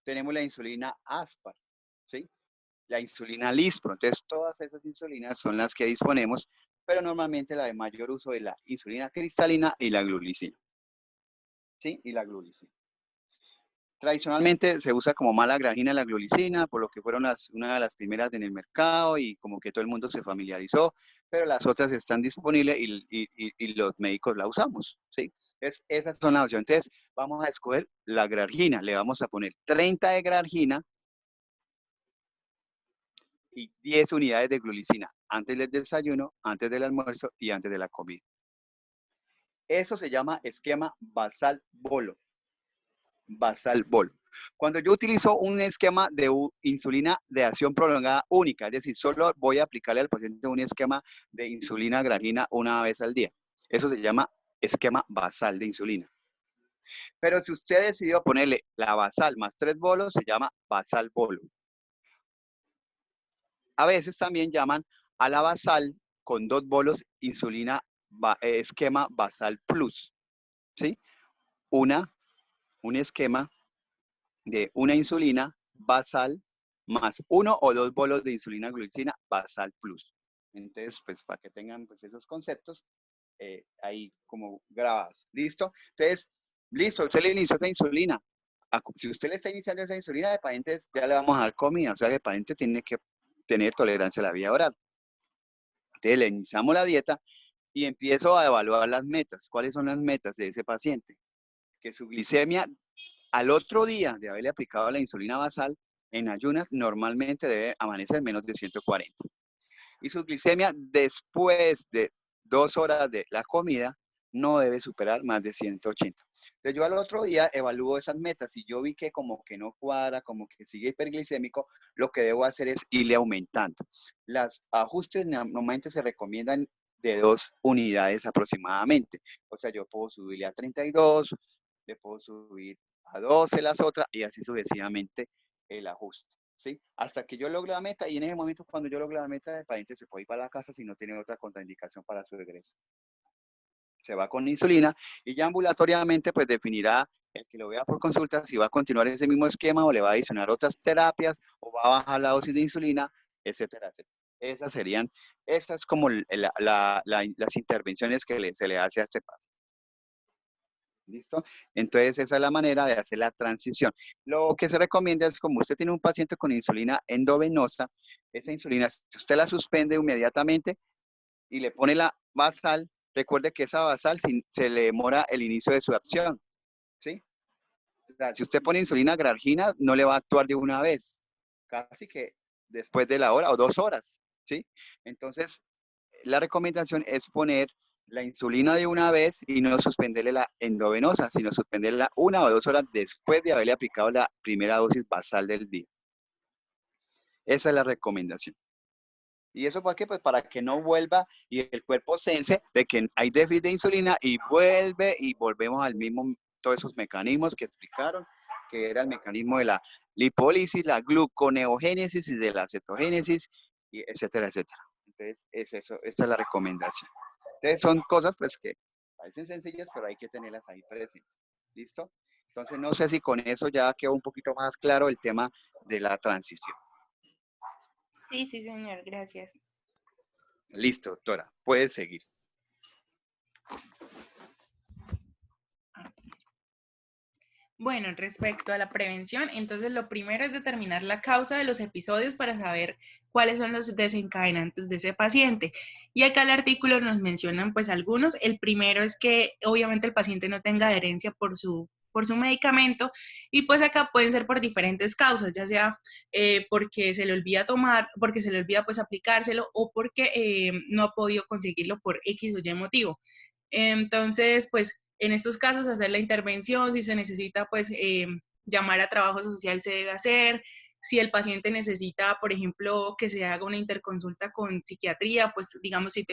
S2: Tenemos la insulina Aspar, ¿sí? La insulina Lispro. Entonces, todas esas insulinas son las que disponemos, pero normalmente la de mayor uso es la insulina cristalina y la glulicina, ¿sí? Y la glulicina. Tradicionalmente se usa como mala glargina la glulicina, por lo que fueron una de las primeras en el mercado y como que todo el mundo se familiarizó, pero las otras están disponibles y los médicos la usamos, ¿sí? Esas son las opciones. Entonces, vamos a escoger la glargina. Le vamos a poner 30 de glargina y 10 unidades de glulicina antes del desayuno, antes del almuerzo y antes de la comida. Eso se llama esquema basal-bolo. Basal-bolo. Cuando yo utilizo un esquema de insulina de acción prolongada única, es decir, solo voy a aplicarle al paciente un esquema de insulina glargina una vez al día. Eso se llama esquema basal de insulina. Pero si usted decidió ponerle la basal más 3 bolos, se llama basal-bolo. a veces también llaman a la basal con 2 bolos insulina esquema basal plus, ¿sí? Un esquema de una insulina basal más 1 o 2 bolos de insulina glucina basal plus. Entonces, pues para que tengan pues, esos conceptos ahí como grabados. ¿Listo? Entonces, listo, usted le inició esa insulina. Si usted le está iniciando esa insulina, el paciente ya le vamos a dar comida. O sea, el paciente tiene que tener tolerancia a la vía oral. Entonces, le iniciamos la dieta y empiezo a evaluar las metas. ¿Cuáles son las metas de ese paciente? Que su glicemia al otro día de haberle aplicado la insulina basal en ayunas normalmente debe amanecer menos de 140. Y su glicemia después de 2 horas de la comida no debe superar más de 180. Entonces yo al otro día evalúo esas metas y yo vi que como que no cuadra, como que sigue hiperglicémico, lo que debo hacer es irle aumentando. Los ajustes normalmente se recomiendan de 2 unidades aproximadamente. O sea, yo puedo subirle a 32, le puedo subir a 12 las otras y así sucesivamente el ajuste. ¿Sí? Hasta que yo logre la meta y en ese momento cuando yo logre la meta el paciente se puede ir para la casa si no tiene otra contraindicación para su regreso. Se va con insulina y ya ambulatoriamente pues definirá el que lo vea por consulta si va a continuar ese mismo esquema o le va a adicionar otras terapias o va a bajar la dosis de insulina, etcétera, etcétera. Esas como las intervenciones que se le hace a este paciente. ¿Listo? Entonces, esa es la manera de hacer la transición. Lo que se recomienda es, como usted tiene un paciente con insulina endovenosa, esa insulina, si usted la suspende inmediatamente y le pone la basal, recuerde que esa basal se le demora el inicio de su acción, ¿sí? O sea, si usted pone insulina grargina, no le va a actuar de una vez, casi que después de la hora o 2 horas, ¿sí? Entonces, la recomendación es poner la insulina de una vez y no suspenderle la endovenosa, sino suspenderla 1 o 2 horas después de haberle aplicado la primera dosis basal del día. Esa es la recomendación. ¿Y eso para qué? Pues para que no vuelva y el cuerpo sense de que hay déficit de insulina y volvemos al mismo, todos esos mecanismos que explicaron, que era el mecanismo de la lipólisis, la gluconeogénesis y de la cetogénesis, y etcétera, etcétera. Entonces, es eso, esta es la recomendación. Entonces, son cosas pues que parecen sencillas, pero hay que tenerlas ahí presentes. ¿Listo? Entonces, no sé si con eso ya quedó un poquito más claro el tema de la transición.
S5: Sí, sí, señor, gracias.
S2: Listo, doctora, puedes seguir.
S5: Bueno, respecto a la prevención, entonces lo primero es determinar la causa de los episodios para saber cuáles son los desencadenantes de ese paciente. Y acá el artículo nos mencionan pues algunos. El primero es que obviamente el paciente no tenga adherencia por su medicamento y pues acá pueden ser por diferentes causas, ya sea porque se le olvida tomar, porque se le olvida pues aplicárselo o porque no ha podido conseguirlo por X o Y motivo. Entonces, pues en estos casos hacer la intervención, si se necesita pues llamar a trabajo social se debe hacer. Si el paciente necesita, por ejemplo, que se haga una interconsulta con psiquiatría, pues digamos si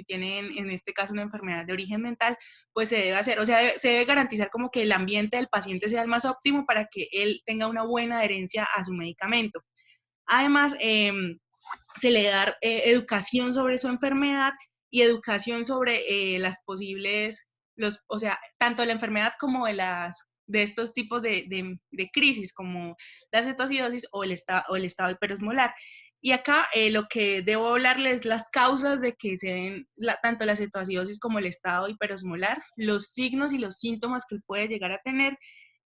S5: tienen en este caso una enfermedad de origen mental, pues se debe hacer, o sea, se debe garantizar como que el ambiente del paciente sea el más óptimo para que él tenga una buena adherencia a su medicamento. Además, se le da educación sobre su enfermedad y educación sobre las posibles, o sea, tanto la enfermedad como de estos tipos de crisis, como la cetoacidosis o el estado hiperosmolar. Y acá lo que debo hablarles es las causas de que se den tanto la cetoacidosis como el estado hiperosmolar, los signos y los síntomas que él puede llegar a tener,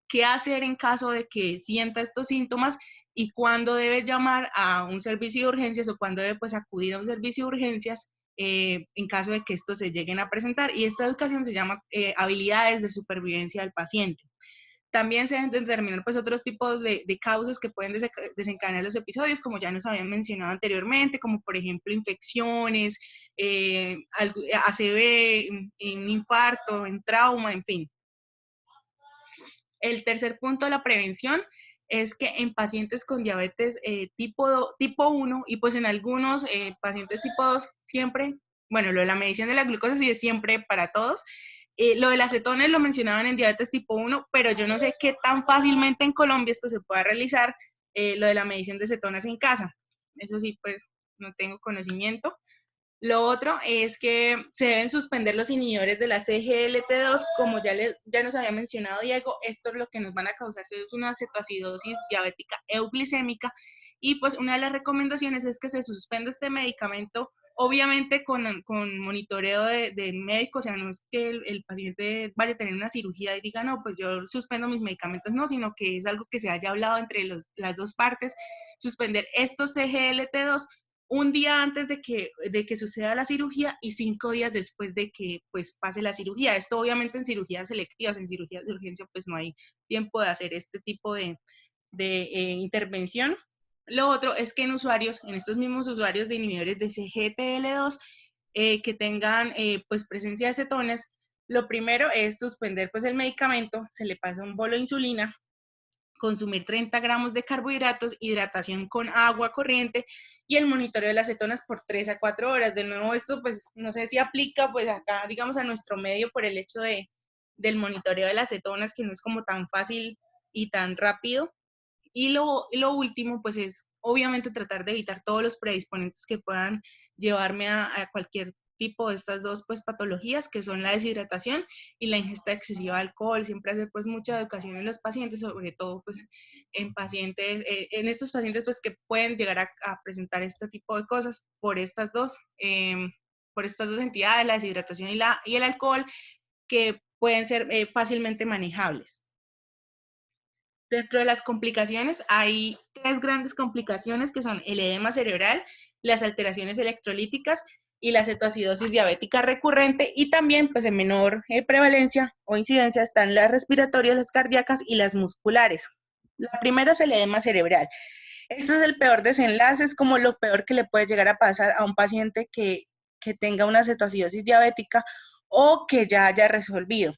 S5: qué hacer en caso de que sienta estos síntomas y cuándo debe llamar a un servicio de urgencias o cuándo debe pues acudir a un servicio de urgencias en caso de que estos se lleguen a presentar. Y esta educación se llama habilidades de supervivencia del paciente. También se deben determinar pues otros tipos de causas que pueden desencadenar los episodios, como ya nos habían mencionado anteriormente, como por ejemplo infecciones, ACV, un infarto, en trauma, en fin. El tercer punto de la prevención es que en pacientes con diabetes tipo 1 y pues en algunos pacientes tipo 2 siempre, bueno, lo de la medición de la glucosa sí es siempre para todos. Lo de las cetonas lo mencionaban en diabetes tipo 1, pero yo no sé qué tan fácilmente en Colombia esto se pueda realizar, lo de la medición de cetonas en casa. Eso sí, pues no tengo conocimiento. Lo otro es que se deben suspender los inhibidores de la CGLT2, como ya nos había mencionado Diego. Esto es lo que nos van a causar es una cetoacidosis diabética euglicémica, y pues una de las recomendaciones es que se suspenda este medicamento, obviamente con monitoreo de médico. O sea, no es que el paciente vaya a tener una cirugía y diga, no, pues yo suspendo mis medicamentos, no, sino que es algo que se haya hablado entre las dos partes, suspender estos CGLT2 un día antes de que suceda la cirugía y 5 días después de que pues pase la cirugía. Esto obviamente en cirugías selectivas, en cirugías de urgencia pues no hay tiempo de hacer este tipo de intervención. Lo otro es que en estos mismos usuarios de inhibidores de CGTL2 que tengan pues presencia de cetonas, lo primero es suspender pues el medicamento, se le pasa un bolo de insulina, consumir 30 gramos de carbohidratos, hidratación con agua corriente y el monitoreo de las cetonas por 3 a 4 horas. De nuevo, esto pues no sé si aplica pues acá, digamos, a nuestro medio por el hecho del monitoreo de las cetonas, que no es como tan fácil y tan rápido. Y lo último pues es obviamente tratar de evitar todos los predisponentes que puedan llevarme a cualquier tipo de estas dos pues patologías, que son la deshidratación y la ingesta excesiva de alcohol. Siempre hacer pues mucha educación en los pacientes, sobre todo pues en pacientes, en estos pacientes pues que pueden llegar a presentar este tipo de cosas por estas dos entidades, la deshidratación y el alcohol, que pueden ser fácilmente manejables. Dentro de las complicaciones hay 3 grandes complicaciones, que son el edema cerebral, las alteraciones electrolíticas y la cetoacidosis diabética recurrente, y también pues en menor prevalencia o incidencia están las respiratorias, las cardíacas y las musculares. La primera es el edema cerebral. Ese es el peor desenlace, es como lo peor que le puede llegar a pasar a un paciente que tenga una cetoacidosis diabética o que ya haya resolvido.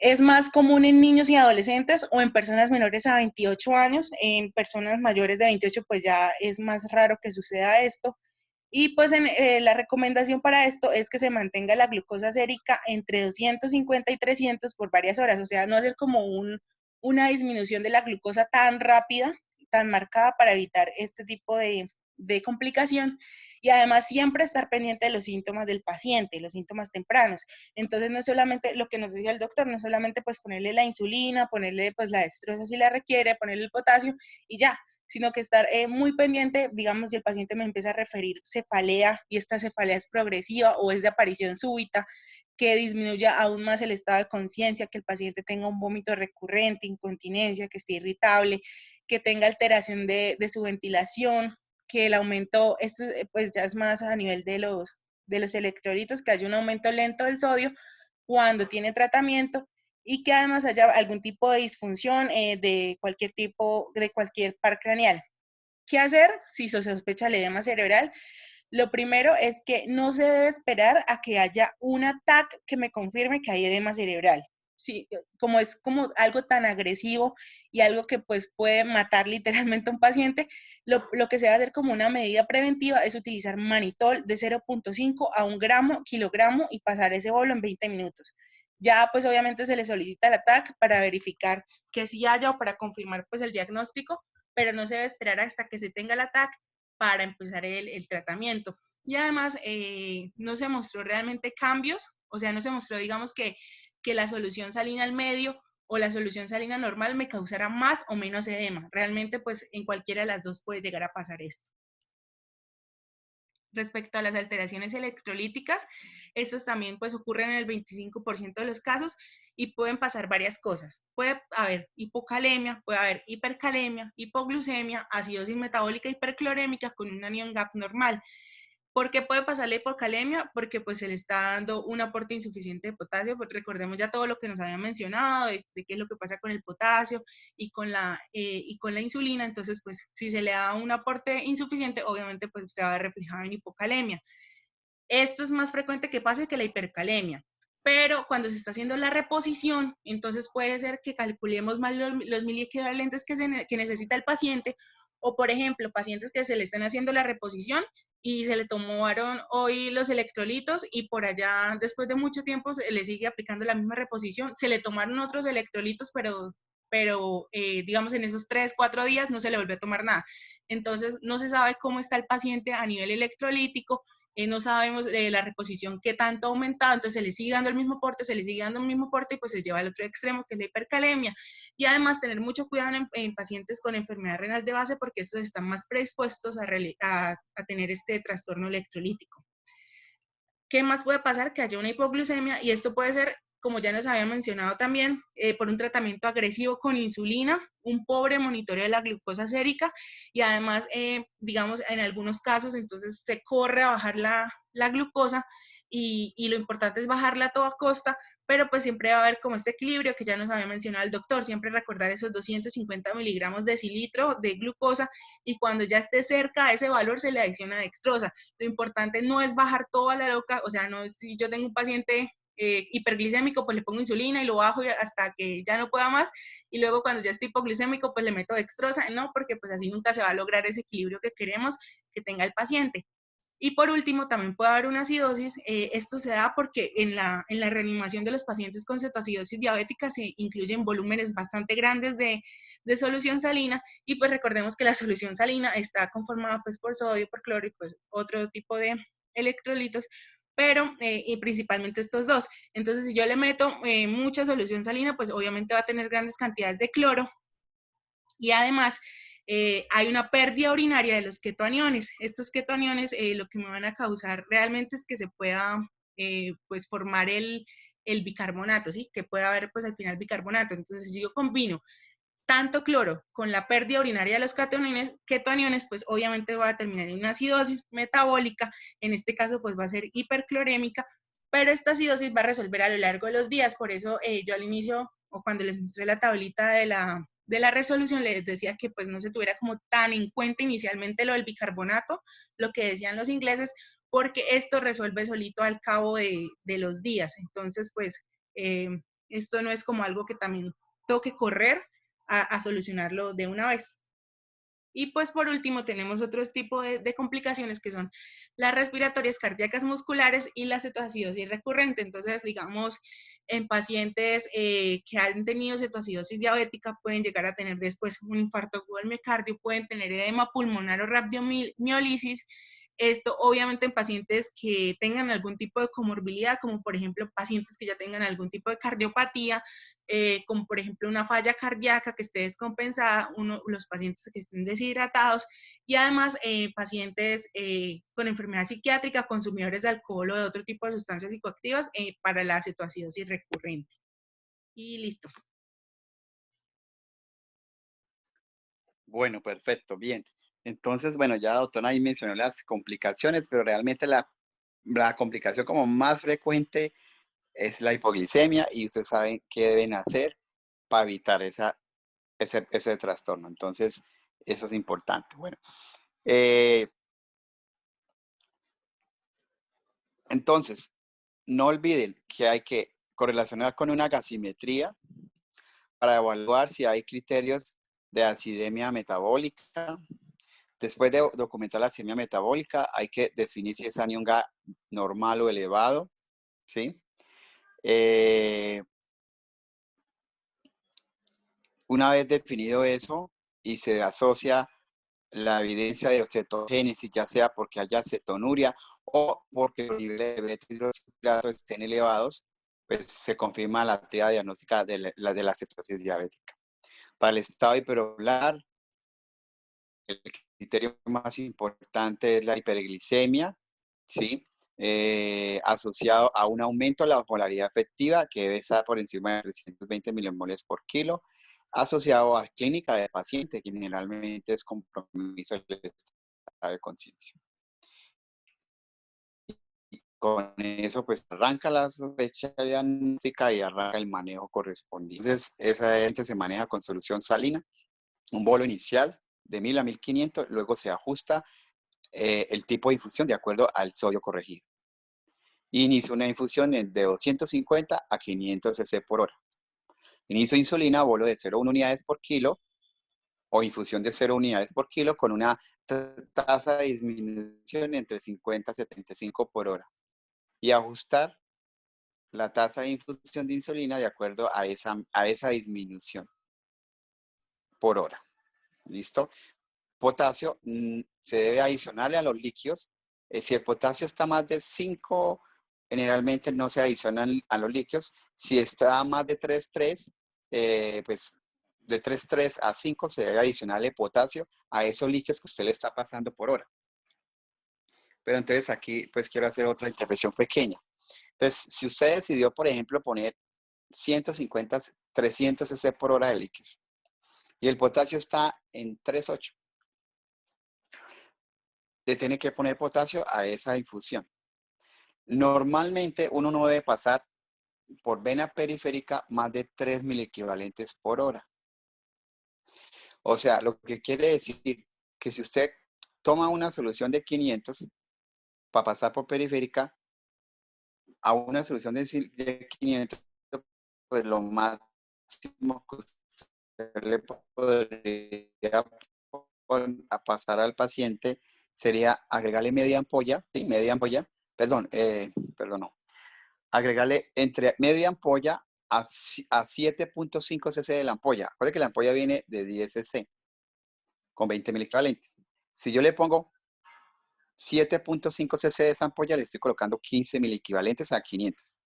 S5: Es más común en niños y adolescentes o en personas menores a 28 años. En personas mayores de 28 pues ya es más raro que suceda esto. Y pues la recomendación para esto es que se mantenga la glucosa sérica entre 250 y 300 por varias horas. O sea, no hacer como una disminución de la glucosa tan rápida, tan marcada, para evitar este tipo de complicación. Y además siempre estar pendiente de los síntomas del paciente, los síntomas tempranos. Entonces no solamente lo que nos decía el doctor, no solamente pues ponerle la insulina, ponerle pues la dextrosa si la requiere, ponerle el potasio y ya, sino que estar muy pendiente. Digamos, si el paciente me empieza a referir cefalea y esta cefalea es progresiva o es de aparición súbita, que disminuya aún más el estado de conciencia, que el paciente tenga un vómito recurrente, incontinencia, que esté irritable, que tenga alteración de su ventilación, que el aumento, esto pues ya es más a nivel de los electrolitos, que haya un aumento lento del sodio cuando tiene tratamiento, y que además haya algún tipo de disfunción de cualquier tipo, de cualquier par craneal. ¿Qué hacer si se sospecha el edema cerebral? Lo primero es que no se debe esperar a que haya un ataque que me confirme que hay edema cerebral. Sí, como es como algo tan agresivo y algo que pues puede matar literalmente a un paciente, lo que se debe hacer como una medida preventiva es utilizar manitol de 0.5 a 1 gramo, kilogramo, y pasar ese bolo en 20 minutos. Ya pues obviamente se le solicita el ataque para verificar que sí haya, o para confirmar pues el diagnóstico, pero no se debe esperar hasta que se tenga el ataque para empezar el tratamiento. Y además no se mostró realmente cambios, o sea, no se mostró, digamos, que la solución salina al medio o la solución salina normal me causara más o menos edema. Realmente, pues, en cualquiera de las dos puede llegar a pasar esto. Respecto a las alteraciones electrolíticas, estos también pues ocurren en el 25% de los casos y pueden pasar varias cosas. Puede haber hipocalemia, puede haber hipercalemia, hipoglucemia, acidosis metabólica hiperclorémica con un anion gap normal. ¿Por qué puede pasar la hipocalemia? Porque pues se le está dando un aporte insuficiente de potasio. Pues recordemos ya todo lo que nos habían mencionado de qué es lo que pasa con el potasio y con la insulina. Entonces, pues si se le da un aporte insuficiente, obviamente pues se va a reflejar en hipocalemia. Esto es más frecuente que pase que la hipercalemia. Pero cuando se está haciendo la reposición, entonces puede ser que calculemos mal los miliequivalentes que necesita el paciente, o por ejemplo, pacientes que se le están haciendo la reposición y se le tomaron hoy los electrolitos y por allá después de mucho tiempo se le sigue aplicando la misma reposición, se le tomaron otros electrolitos, pero pero digamos en esos 3, 4 días no se le volvió a tomar nada. Entonces no se sabe cómo está el paciente a nivel electrolítico, no sabemos la reposición qué tanto ha aumentado, entonces se le sigue dando el mismo porte, se le sigue dando el mismo porte y pues se lleva al otro extremo que es la hipercalemia. Y además tener mucho cuidado en pacientes con enfermedad renal de base porque estos están más predispuestos a tener este trastorno electrolítico. ¿Qué más puede pasar? Que haya una hipoglucemia y esto puede ser, como ya nos había mencionado también, por un tratamiento agresivo con insulina, un pobre monitoreo de la glucosa sérica y además, digamos, en algunos casos, entonces se corre a bajar la glucosa y lo importante es bajarla a toda costa, pero pues siempre va a haber como este equilibrio que ya nos había mencionado el doctor, siempre recordar esos 250 miligramos de decilitro de glucosa y cuando ya esté cerca a ese valor se le adiciona dextrosa. Lo importante no es bajar toda la loca, o sea, no es si yo tengo un paciente hiperglicémico, pues le pongo insulina y lo bajo hasta que ya no pueda más, y luego cuando ya esté hipoglicémico, pues le meto dextrosa, no, porque pues así nunca se va a lograr ese equilibrio que queremos que tenga el paciente. Y por último, también puede haber una acidosis. Esto se da porque en la reanimación de los pacientes con cetoacidosis diabética se incluyen volúmenes bastante grandes de solución salina y pues recordemos que la solución salina está conformada pues por sodio, por cloro y pues otro tipo de electrolitos, pero y principalmente estos dos. Entonces, si yo le meto mucha solución salina, pues obviamente va a tener grandes cantidades de cloro y además hay una pérdida urinaria de los ketoaniones. Estos ketoaniones lo que me van a causar realmente es que se pueda pues formar el bicarbonato, ¿sí? Que pueda haber pues al final bicarbonato. Entonces, si yo combino tanto cloro con la pérdida urinaria de los ketoaniones, pues obviamente va a terminar en una acidosis metabólica, en este caso pues va a ser hiperclorémica, pero esta acidosis va a resolver a lo largo de los días, por eso yo al inicio, o cuando les mostré la tablita de la resolución, les decía que pues no se tuviera como tan en cuenta inicialmente lo del bicarbonato, lo que decían los ingleses, porque esto resuelve solito al cabo de los días, entonces pues esto no es como algo que también toque correr, a solucionarlo de una vez. Y pues por último tenemos otros tipos de complicaciones que son las respiratorias cardíacas musculares y la cetoacidosis recurrente. Entonces, digamos, en pacientes que han tenido cetoacidosis diabética pueden llegar a tener después un infarto agudo del miocardio, pueden tener edema pulmonar o rabdomiólisis. Esto obviamente en pacientes que tengan algún tipo de comorbilidad, como por ejemplo pacientes que ya tengan algún tipo de cardiopatía, como por ejemplo una falla cardíaca que esté descompensada, los pacientes que estén deshidratados y además pacientes con enfermedad psiquiátrica, consumidores de alcohol o de otro tipo de sustancias psicoactivas para la cetoacidosis recurrente. Y listo.
S2: Bueno, perfecto, bien. Entonces, bueno, ya la doctora ahí mencionó las complicaciones, pero realmente la complicación como más frecuente es la hipoglicemia y ustedes saben qué deben hacer para evitar ese trastorno. Entonces, eso es importante. Bueno, entonces, no olviden que hay que correlacionar con una gasimetría para evaluar si hay criterios de acidemia metabólica. Después de documentar la acidemia metabólica, hay que definir si es anión Ga normal o elevado, ¿sí? Una vez definido eso y se asocia la evidencia de cetogénesis, ya sea porque haya cetonuria o porque los niveles de beta-hidroxilato estén elevados, pues se confirma la teoría diagnóstica de la cetosis diabética. Para el estado hiperocular, el criterio más importante es la hiperglicemia, ¿sí? Asociado a un aumento de la osmolaridad efectiva que debe estar por encima de 320 milimoles por kilo, asociado a clínica de paciente, que generalmente es compromiso del estado de conciencia. Con eso, pues arranca la sospecha diagnóstica y arranca el manejo correspondiente. Entonces, esa gente se maneja con solución salina, un bolo inicial de 1000 a 1500, luego se ajusta el tipo de infusión de acuerdo al sodio corregido. Inicia una infusión de 250 a 500 cc por hora. Inicio insulina, bolo de 0,1 unidades por kilo o infusión de 0 unidades por kilo con una tasa de disminución entre 50 y 75 por hora. Y ajustar la tasa de infusión de insulina de acuerdo a esa disminución. por hora. ¿Listo? Potasio se debe adicionarle a los líquidos. Si el potasio está más de 5, generalmente no se adicionan a los líquidos. Si está más de 3,3, pues de 3,3 a 5 se debe adicionarle potasio a esos líquidos que usted le está pasando por hora. Pero entonces aquí pues quiero hacer otra intervención pequeña. Entonces, si usted decidió, por ejemplo, poner 150, 300 cc por hora de líquido y el potasio está en 3,8, le tiene que poner potasio a esa infusión. Normalmente uno no debe pasar por vena periférica más de 3 miliequivalentes por hora. O sea, lo que quiere decir que si usted toma una solución de 500 para pasar por periférica a una solución de 500, pues lo máximo que usted le podría a pasar al paciente sería agregarle media ampolla, ¿sí? Media ampolla, perdón, no. Agregarle entre media ampolla a 7.5 cc de la ampolla. Recuerde que la ampolla viene de 10 cc con 20 miliequivalentes. Si yo le pongo 7.5 cc de esa ampolla, le estoy colocando 15 miliequivalentes a 500.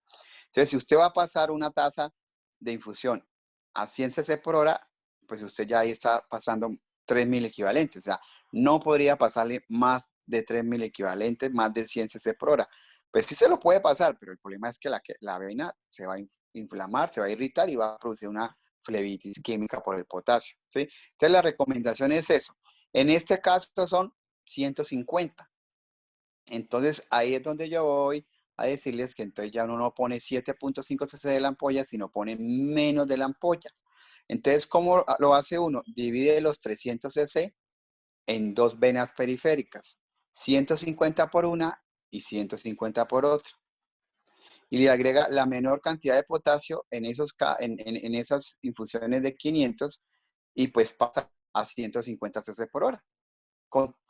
S2: Entonces, si usted va a pasar una taza de infusión a 100 cc por hora, pues usted ya ahí está pasando 3.000 equivalentes. O sea, no podría pasarle más de 3.000 equivalentes, más de 100 cc por hora. Pues sí se lo puede pasar, pero el problema es que la vena se va a inflamar, se va a irritar y va a producir una flebitis química por el potasio, ¿sí? Entonces, la recomendación es eso. En este caso son 150. Entonces, ahí es donde yo voy a decirles que entonces ya uno no pone 7.5 cc de la ampolla, sino pone menos de la ampolla. Entonces, ¿cómo lo hace uno? Divide los 300 cc en dos venas periféricas, 150 por una y 150 por otra. Y le agrega la menor cantidad de potasio en esas infusiones de 500 y pues pasa a 150 cc por hora.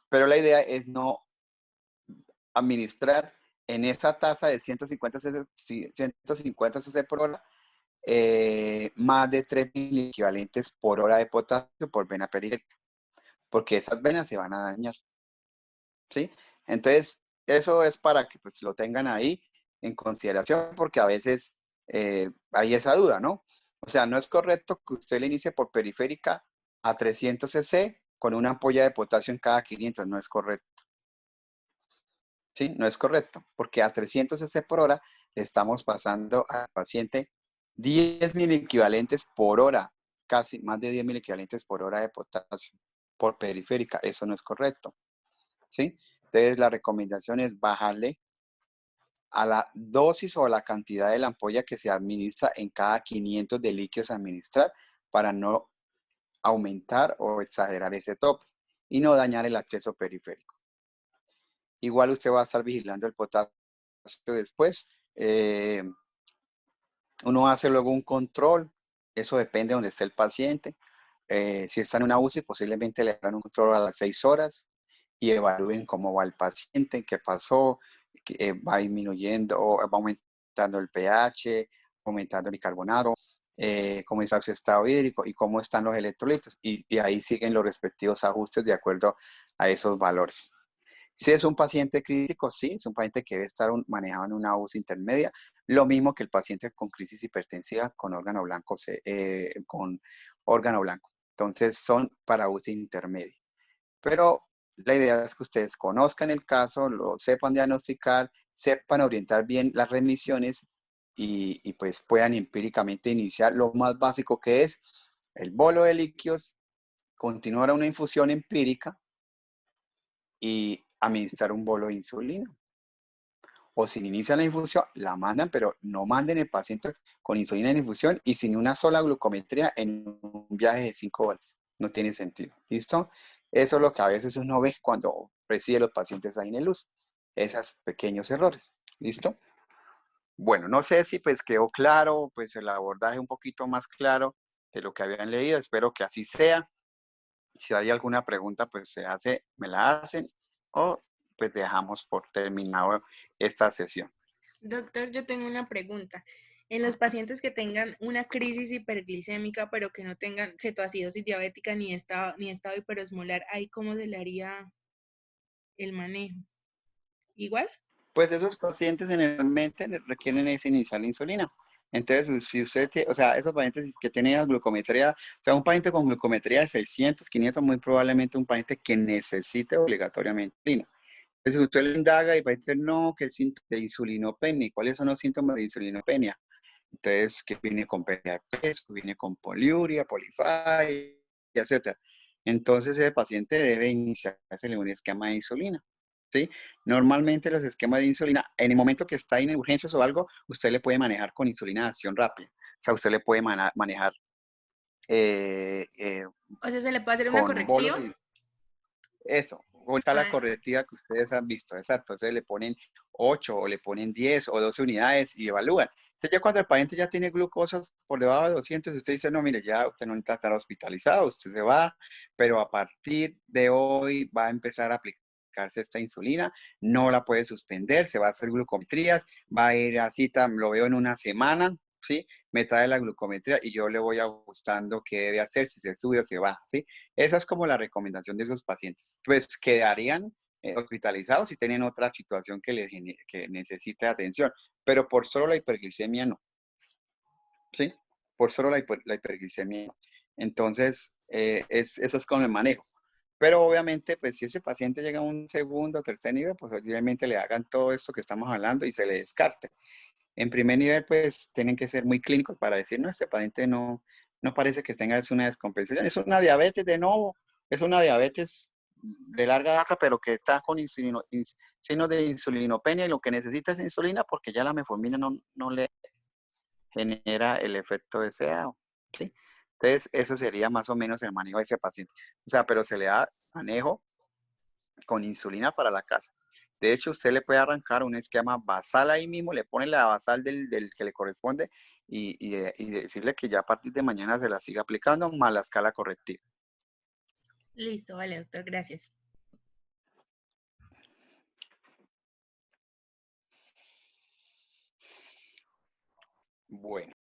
S2: Pero la idea es no administrar en esa tasa de 150 cc por hora más de 3.000 equivalentes por hora de potasio por vena periférica, porque esas venas se van a dañar, ¿sí? Entonces, eso es para que pues lo tengan ahí en consideración, porque a veces hay esa duda, ¿no? O sea, no es correcto que usted le inicie por periférica a 300 cc con una ampolla de potasio en cada 500, no es correcto. ¿Sí? No es correcto, porque a 300 cc por hora le estamos pasando al paciente 10.000 equivalentes por hora, casi más de 10.000 equivalentes por hora de potasio por periférica. Eso no es correcto, ¿sí? Entonces, la recomendación es bajarle a la dosis o a la cantidad de la ampolla que se administra en cada 500 de líquidos a administrar para no aumentar o exagerar ese tope y no dañar el acceso periférico. Igual usted va a estar vigilando el potasio después. Uno hace luego un control, eso depende de donde esté el paciente. Si está en una UCI, posiblemente le hagan un control a las 6 horas y evalúen cómo va el paciente, qué pasó, va disminuyendo, va aumentando el pH, aumentando el bicarbonato, cómo está su estado hídrico y cómo están los electrolitos. Y ahí siguen los respectivos ajustes de acuerdo a esos valores. Si es un paciente crítico, sí, es un paciente que debe estar manejado en una UCI intermedia, lo mismo que el paciente con crisis hipertensiva con órgano blanco, Entonces son para UCI intermedia. Pero la idea es que ustedes conozcan el caso, lo sepan diagnosticar, sepan orientar bien las remisiones y pues puedan empíricamente iniciar lo más básico que es el bolo de líquidos, continuar una infusión empírica y administrar un bolo de insulina. O si inician la infusión, la mandan, pero no manden el paciente con insulina en infusión y sin una sola glucometría en un viaje de 5 horas. No tiene sentido. ¿Listo? Eso es lo que a veces uno ve cuando recibe los pacientes ahí en el luz. Esos pequeños errores. ¿Listo? Bueno, no sé si pues quedó claro, pues el abordaje un poquito más claro de lo que habían leído. Espero que así sea. Si hay alguna pregunta, pues me la hacen o pues dejamos por terminado esta sesión.
S5: Doctor, yo tengo una pregunta. En los pacientes que tengan una crisis hiperglicémica, pero que no tengan cetoacidosis diabética ni estado hiperosmolar, ¿ahí cómo se le haría el manejo? ¿Igual?
S2: Pues esos pacientes generalmente requieren es iniciar la insulina. Entonces, si usted, o sea, esos pacientes que tienen glucometría, o sea, un paciente con glucometría de 600, 500, muy probablemente un paciente que necesite obligatoriamente insulina. Entonces, usted le indaga y va a decir, no, que es síntoma de insulinopenia. ¿Cuáles son los síntomas de insulinopenia? Entonces, que viene con pérdida de peso, viene con poliuria, polifagia, etc. Entonces, ese paciente debe iniciarse un esquema de insulina. ¿Sí? Normalmente los esquemas de insulina, en el momento que está en urgencias o algo, usted le puede manejar con insulina de acción rápida. O sea, usted le puede manejar eh, eh,
S5: O sea, ¿se le puede hacer una
S2: con bolos.
S5: correctiva?
S2: Eso, o está la
S5: Ah,
S2: correctiva que ustedes han visto, exacto. Entonces le ponen 8 o le ponen 10 o 12 unidades y evalúan. Entonces ya cuando el paciente ya tiene glucosas por debajo de 200, usted dice, no, mire, ya usted no necesita estar hospitalizado, usted se va, pero a partir de hoy va a empezar a aplicarse esta insulina, no la puede suspender, se va a hacer glucometrías, va a ir a cita, lo veo en una semana, ¿sí? Me trae la glucometría y yo le voy ajustando qué debe hacer, si se sube o se baja, ¿sí? Esa es como la recomendación de esos pacientes. Pues quedarían hospitalizados si tienen otra situación que necesite atención, pero por solo la hiperglicemia no, ¿sí? Por solo la hiperglicemia no. Entonces, eso es como el manejo. Pero obviamente, pues si ese paciente llega a un segundo o tercer nivel, pues obviamente le hagan todo esto que estamos hablando y se le descarte. En primer nivel, pues tienen que ser muy clínicos para decir, no, este paciente no parece que tenga una descompensación, es una diabetes de nuevo, es una diabetes de larga data, pero que está con signos de insulinopenia y lo que necesita es insulina porque ya la metformina no le genera el efecto deseado, ¿sí? Entonces, eso sería más o menos el manejo de ese paciente. O sea, pero se le da manejo con insulina para la casa. De hecho, usted le puede arrancar un esquema basal ahí mismo, le pone la basal del que le corresponde y decirle que ya a partir de mañana se la siga aplicando más la escala correctiva.
S5: listo, vale, doctor, gracias.
S2: Bueno,